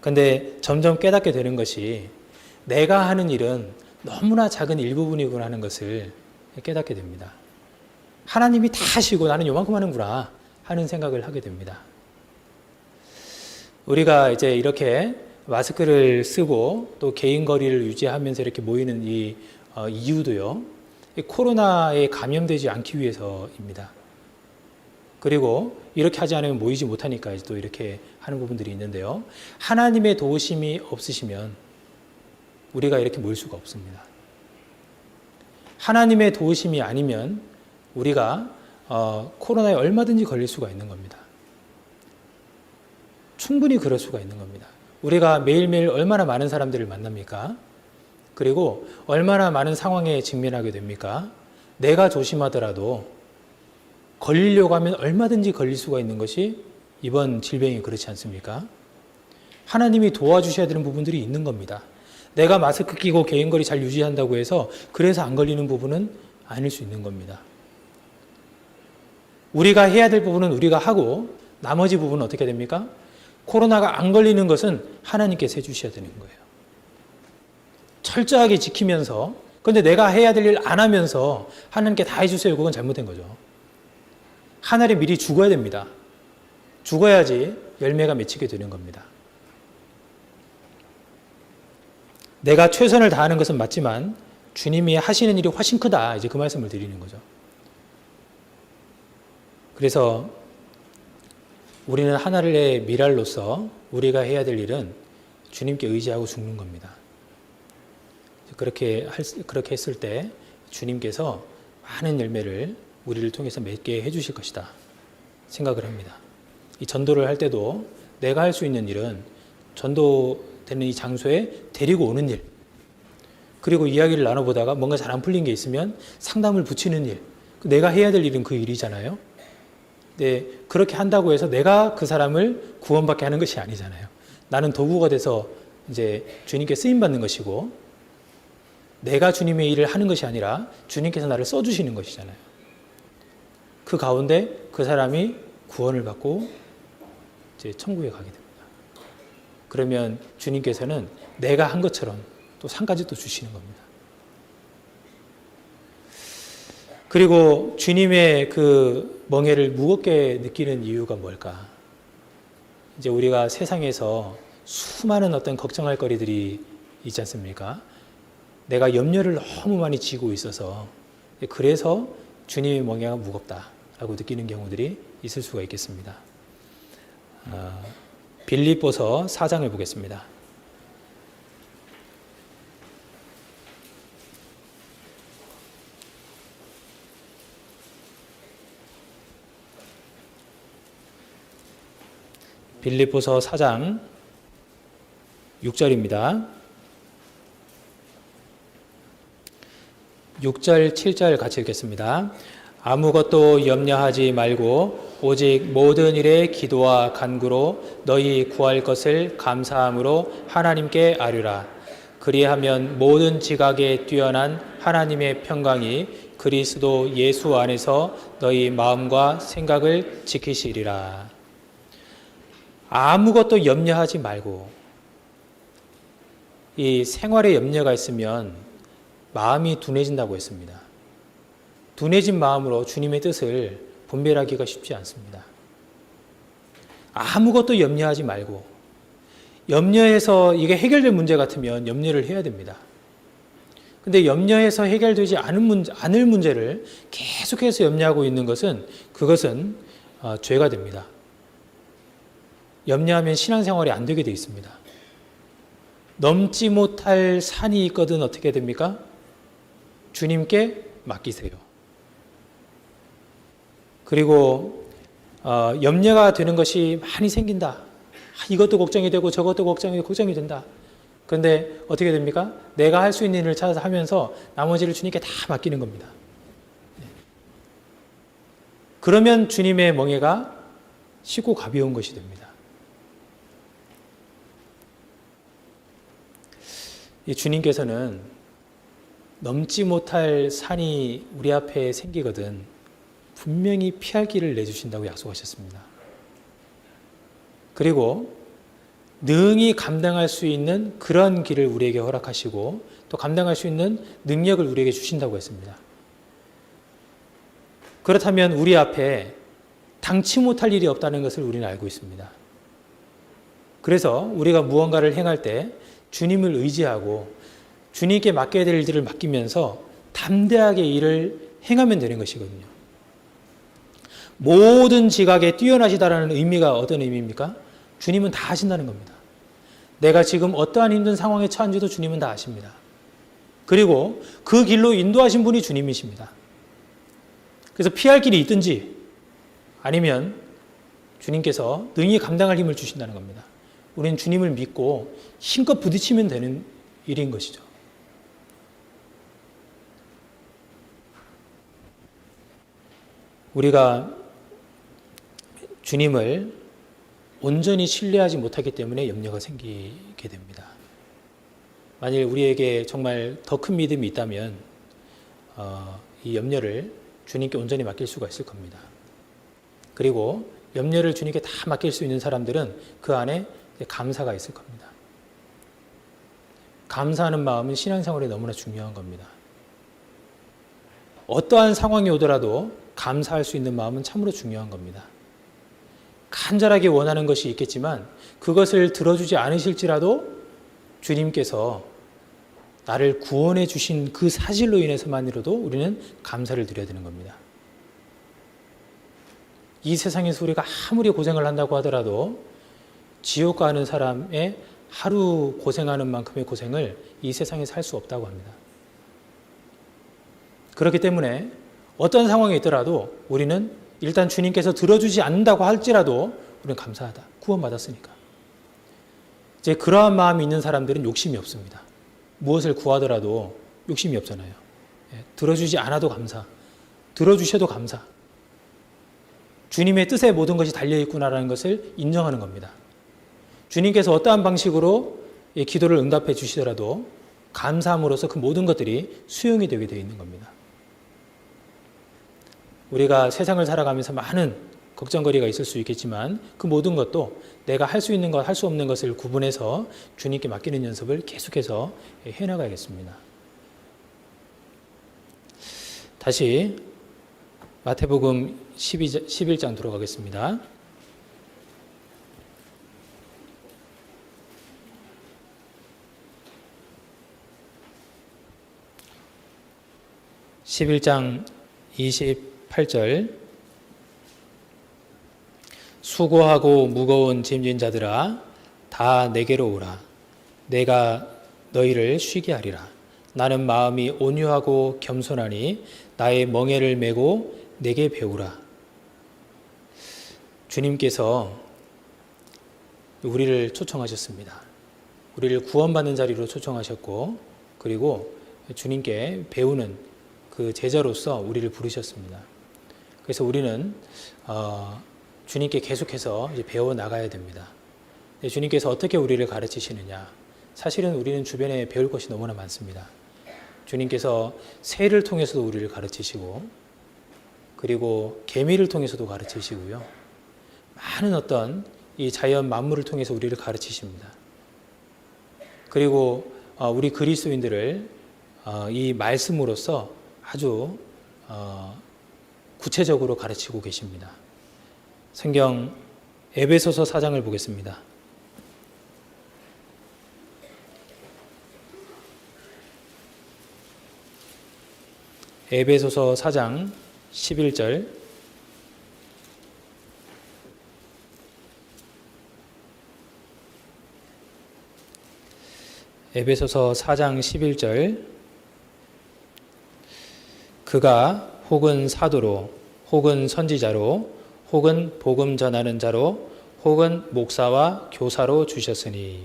그런데 점점 깨닫게 되는 것이 내가 하는 일은 너무나 작은 일부분이구나 하는 것을 깨닫게 됩니다. 하나님이 다 하시고 나는 요만큼 하는구나 하는 생각을 하게 됩니다. 우리가 이제 이렇게 마스크를 쓰고 또 개인 거리를 유지하면서 이렇게 모이는 이 이유도요, 코로나에 감염되지 않기 위해서입니다. 그리고 이렇게 하지 않으면 모이지 못하니까 또 이렇게 하는 부분들이 있는데요. 하나님의 도우심이 없으시면 우리가 이렇게 모일 수가 없습니다. 하나님의 도우심이 아니면 우리가 코로나에 얼마든지 걸릴 수가 있는 겁니다. 충분히 그럴 수가 있는 겁니다. 우리가 매일매일 얼마나 많은 사람들을 만납니까? 그리고 얼마나 많은 상황에 직면하게 됩니까? 내가 조심하더라도 걸리려고 하면 얼마든지 걸릴 수가 있는 것이 이번 질병이 그렇지 않습니까? 하나님이 도와주셔야 되는 부분들이 있는 겁니다. 내가 마스크 끼고 개인거리 잘 유지한다고 해서 그래서 안 걸리는 부분은 아닐 수 있는 겁니다. 우리가 해야 될 부분은 우리가 하고 나머지 부분은 어떻게 됩니까? 코로나가 안 걸리는 것은 하나님께서 해주셔야 되는 거예요. 철저하게 지키면서, 그런데 내가 해야 될 일 안 하면서 하나님께 다 해주세요. 그건 잘못된 거죠. 하늘에 미리 죽어야 됩니다. 죽어야지 열매가 맺히게 되는 겁니다. 내가 최선을 다하는 것은 맞지만 주님이 하시는 일이 훨씬 크다. 이제 그 말씀을 드리는 거죠. 그래서 우리는 하늘의 밀알로서 우리가 해야 될 일은 주님께 의지하고 죽는 겁니다. 그렇게 했을 때 주님께서 많은 열매를 우리를 통해서 맺게 해주실 것이다 생각을 합니다. 이 전도를 할 때도 내가 할 수 있는 일은 전도되는 이 장소에 데리고 오는 일, 그리고 이야기를 나눠보다가 뭔가 잘 안 풀린 게 있으면 상담을 붙이는 일. 내가 해야 될 일은 그 일이잖아요. 네, 그렇게 한다고 해서 내가 그 사람을 구원받게 하는 것이 아니잖아요. 나는 도구가 돼서 이제 주님께 쓰임 받는 것이고, 내가 주님의 일을 하는 것이 아니라 주님께서 나를 써주시는 것이잖아요. 그 가운데 그 사람이 구원을 받고 이제 천국에 가게 됩니다. 그러면 주님께서는 내가 한 것처럼 또 상까지 또 주시는 겁니다. 그리고 주님의 그 멍에를 무겁게 느끼는 이유가 뭘까? 이제 우리가 세상에서 수많은 어떤 걱정할 거리들이 있지 않습니까? 내가 염려를 너무 많이 지고 있어서 그래서 주님의 멍에가 무겁다라고 느끼는 경우들이 있을 수가 있겠습니다. 빌립보서 4장을 보겠습니다. 빌립보서 4장 6절입니다. 6절, 7절 같이 읽겠습니다. 아무것도 염려하지 말고 오직 모든 일에 기도와 간구로 너희 구할 것을 감사함으로 하나님께 아뢰라. 그리하면 모든 지각에 뛰어난 하나님의 평강이 그리스도 예수 안에서 너희 마음과 생각을 지키시리라. 아무것도 염려하지 말고, 이 생활에 염려가 있으면 마음이 둔해진다고 했습니다. 둔해진 마음으로 주님의 뜻을 분별하기가 쉽지 않습니다. 아무것도 염려하지 말고, 염려해서 이게 해결될 문제 같으면 염려를 해야 됩니다. 근데 염려해서 해결되지 않을 문제를 계속해서 염려하고 있는 것은 그것은 죄가 됩니다. 염려하면 신앙생활이 안 되게 되어 있습니다. 넘지 못할 산이 있거든 어떻게 됩니까? 주님께 맡기세요. 그리고 염려가 되는 것이 많이 생긴다. 이것도 걱정이 되고 저것도 걱정이 된다. 그런데 어떻게 됩니까? 내가 할 수 있는 일을 찾아서 하면서 나머지를 주님께 다 맡기는 겁니다. 그러면 주님의 멍에가 쉽고 가벼운 것이 됩니다. 이 주님께서는 넘지 못할 산이 우리 앞에 생기거든 분명히 피할 길을 내주신다고 약속하셨습니다. 그리고 능히 감당할 수 있는 그런 길을 우리에게 허락하시고 또 감당할 수 있는 능력을 우리에게 주신다고 했습니다. 그렇다면 우리 앞에 당치 못할 일이 없다는 것을 우리는 알고 있습니다. 그래서 우리가 무언가를 행할 때 주님을 의지하고 주님께 맡겨야 될 일들을 맡기면서 담대하게 일을 행하면 되는 것이거든요. 모든 지각에 뛰어나시다라는 의미가 어떤 의미입니까? 주님은 다 하신다는 겁니다. 내가 지금 어떠한 힘든 상황에 처한지도 주님은 다 아십니다. 그리고 그 길로 인도하신 분이 주님이십니다. 그래서 피할 길이 있든지 아니면 주님께서 능히 감당할 힘을 주신다는 겁니다. 우리는 주님을 믿고 힘껏 부딪히면 되는 일인 것이죠. 우리가 주님을 온전히 신뢰하지 못하기 때문에 염려가 생기게 됩니다. 만일 우리에게 정말 더 큰 믿음이 있다면 이 염려를 주님께 온전히 맡길 수가 있을 겁니다. 그리고 염려를 주님께 다 맡길 수 있는 사람들은 그 안에 감사가 있을 겁니다. 감사하는 마음은 신앙생활에 너무나 중요한 겁니다. 어떠한 상황이 오더라도 감사할 수 있는 마음은 참으로 중요한 겁니다. 간절하게 원하는 것이 있겠지만 그것을 들어주지 않으실지라도 주님께서 나를 구원해 주신 그 사실로 인해서만으로도 우리는 감사를 드려야 되는 겁니다. 이 세상에서 우리가 아무리 고생을 한다고 하더라도 지옥 가는 사람의 하루 고생하는 만큼의 고생을 이 세상에서 할 수 없다고 합니다. 그렇기 때문에 어떤 상황에 있더라도 우리는 일단 주님께서 들어주지 않는다고 할지라도 우리는 감사하다. 구원받았으니까. 이제 그러한 마음이 있는 사람들은 욕심이 없습니다. 무엇을 구하더라도 욕심이 없잖아요. 들어주지 않아도 감사, 들어주셔도 감사. 주님의 뜻에 모든 것이 달려있구나라는 것을 인정하는 겁니다. 주님께서 어떠한 방식으로 기도를 응답해 주시더라도 감사함으로써 그 모든 것들이 수용이 되게 되어 있는 겁니다. 우리가 세상을 살아가면서 많은 걱정거리가 있을 수 있겠지만 그 모든 것도 내가 할 수 있는 것, 할 수 없는 것을 구분해서 주님께 맡기는 연습을 계속해서 해나가야겠습니다. 다시 마태복음 11장 들어가겠습니다. (11장) 28절 수고하고 무거운 짐진 자들아 다 내게로 오라. 내가 너희를 쉬게 하리라. 나는 마음이 온유하고 겸손하니 나의 멍에를 메고 내게 배우라. 주님께서 우리를 초청하셨습니다. 우리를 구원받는 자리로 초청하셨고 그리고 주님께 배우는 그 제자로서 우리를 부르셨습니다. 그래서 우리는 주님께 계속해서 이제 배워 나가야 됩니다. 주님께서 어떻게 우리를 가르치시느냐? 사실은 우리는 주변에 배울 것이 너무나 많습니다. 주님께서 새를 통해서도 우리를 가르치시고 그리고 개미를 통해서도 가르치시고요. 많은 어떤 이 자연 만물을 통해서 우리를 가르치십니다. 그리고 우리 그리스도인들을 이 말씀으로써 아주 구체적으로 가르치고 계십니다. 성경 에베소서 4장을 보겠습니다. 에베소서 4장 11절 에베소서 4장 11절 그가 혹은 사도로 혹은 선지자로 혹은 복음 전하는 자로 혹은 목사와 교사로 주셨으니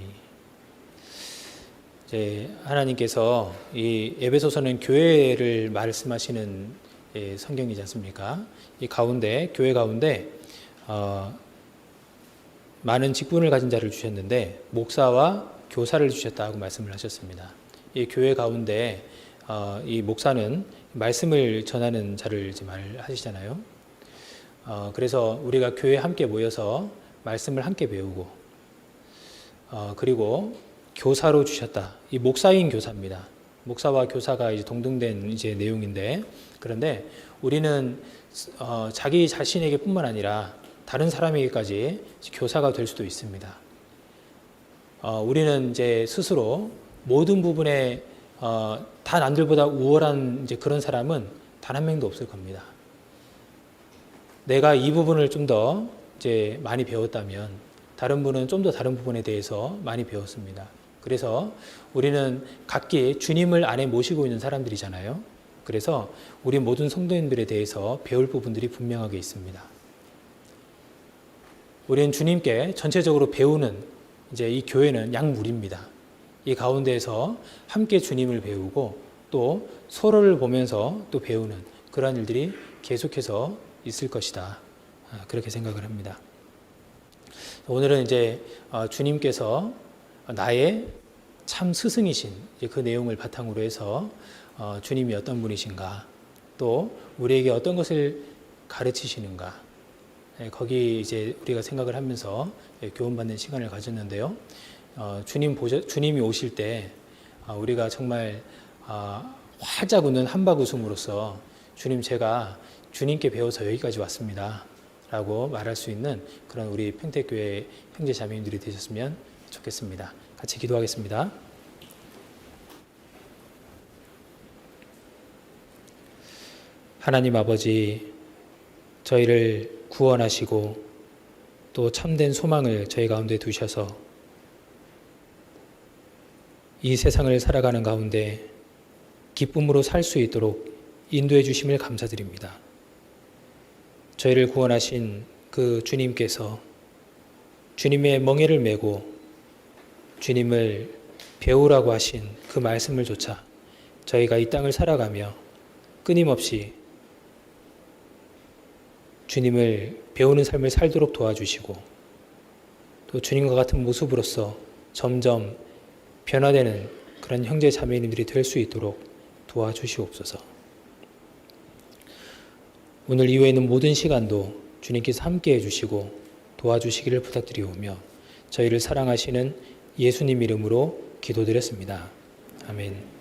이제 하나님께서 이 에베소서는 교회를 말씀하시는 성경이지 않습니까? 이 가운데 교회 가운데 많은 직분을 가진 자를 주셨는데 목사와 교사를 주셨다고 말씀을 하셨습니다. 이 교회 가운데 이 목사는 말씀을 전하는 자를 이제 말하시잖아요. 그래서 우리가 교회에 함께 모여서 말씀을 함께 배우고 그리고 교사로 주셨다. 이 목사인 교사입니다. 목사와 교사가 이제 동등된 이제 내용인데 그런데 우리는 자기 자신에게뿐만 아니라 다른 사람에게까지 교사가 될 수도 있습니다. 우리는 이제 스스로 모든 부분에 다 남들보다 우월한 이제 그런 사람은 단 한 명도 없을 겁니다. 내가 이 부분을 좀 더 이제 많이 배웠다면 다른 분은 좀 더 다른 부분에 대해서 많이 배웠습니다. 그래서 우리는 각기 주님을 안에 모시고 있는 사람들이잖아요. 그래서 우리 모든 성도님들에 대해서 배울 부분들이 분명하게 있습니다. 우리는 주님께 전체적으로 배우는 이제 이 교회는 약물입니다. 이 가운데에서 함께 주님을 배우고 또 서로를 보면서 또 배우는 그러한 일들이 계속해서 있을 것이다. 그렇게 생각을 합니다. 오늘은 이제 주님께서 나의 참 스승이신 그 내용을 바탕으로 해서 주님이 어떤 분이신가 또 우리에게 어떤 것을 가르치시는가 거기 이제 우리가 생각을 하면서 교훈받는 시간을 가졌는데요. 주님이 오실 때 우리가 정말 활짝 웃는 한박 웃음으로써 주님 제가 주님께 배워서 여기까지 왔습니다 라고 말할 수 있는 그런 우리 평택교회 형제 자매님들이 되셨으면 좋겠습니다. 같이 기도하겠습니다. 하나님 아버지, 저희를 구원하시고 또 참된 소망을 저희 가운데 두셔서 이 세상을 살아가는 가운데 기쁨으로 살 수 있도록 인도해 주심을 감사드립니다. 저희를 구원하신 그 주님께서 주님의 멍에를 메고 주님을 배우라고 하신 그 말씀을 조차 저희가 이 땅을 살아가며 끊임없이 주님을 배우는 삶을 살도록 도와주시고 또 주님과 같은 모습으로서 점점 변화되는 그런 형제 자매님들이 될 수 있도록 도와주시옵소서. 오늘 이후에 있는 모든 시간도 주님께서 함께 해주시고 도와주시기를 부탁드리오며 저희를 사랑하시는 예수님 이름으로 기도드렸습니다. 아멘.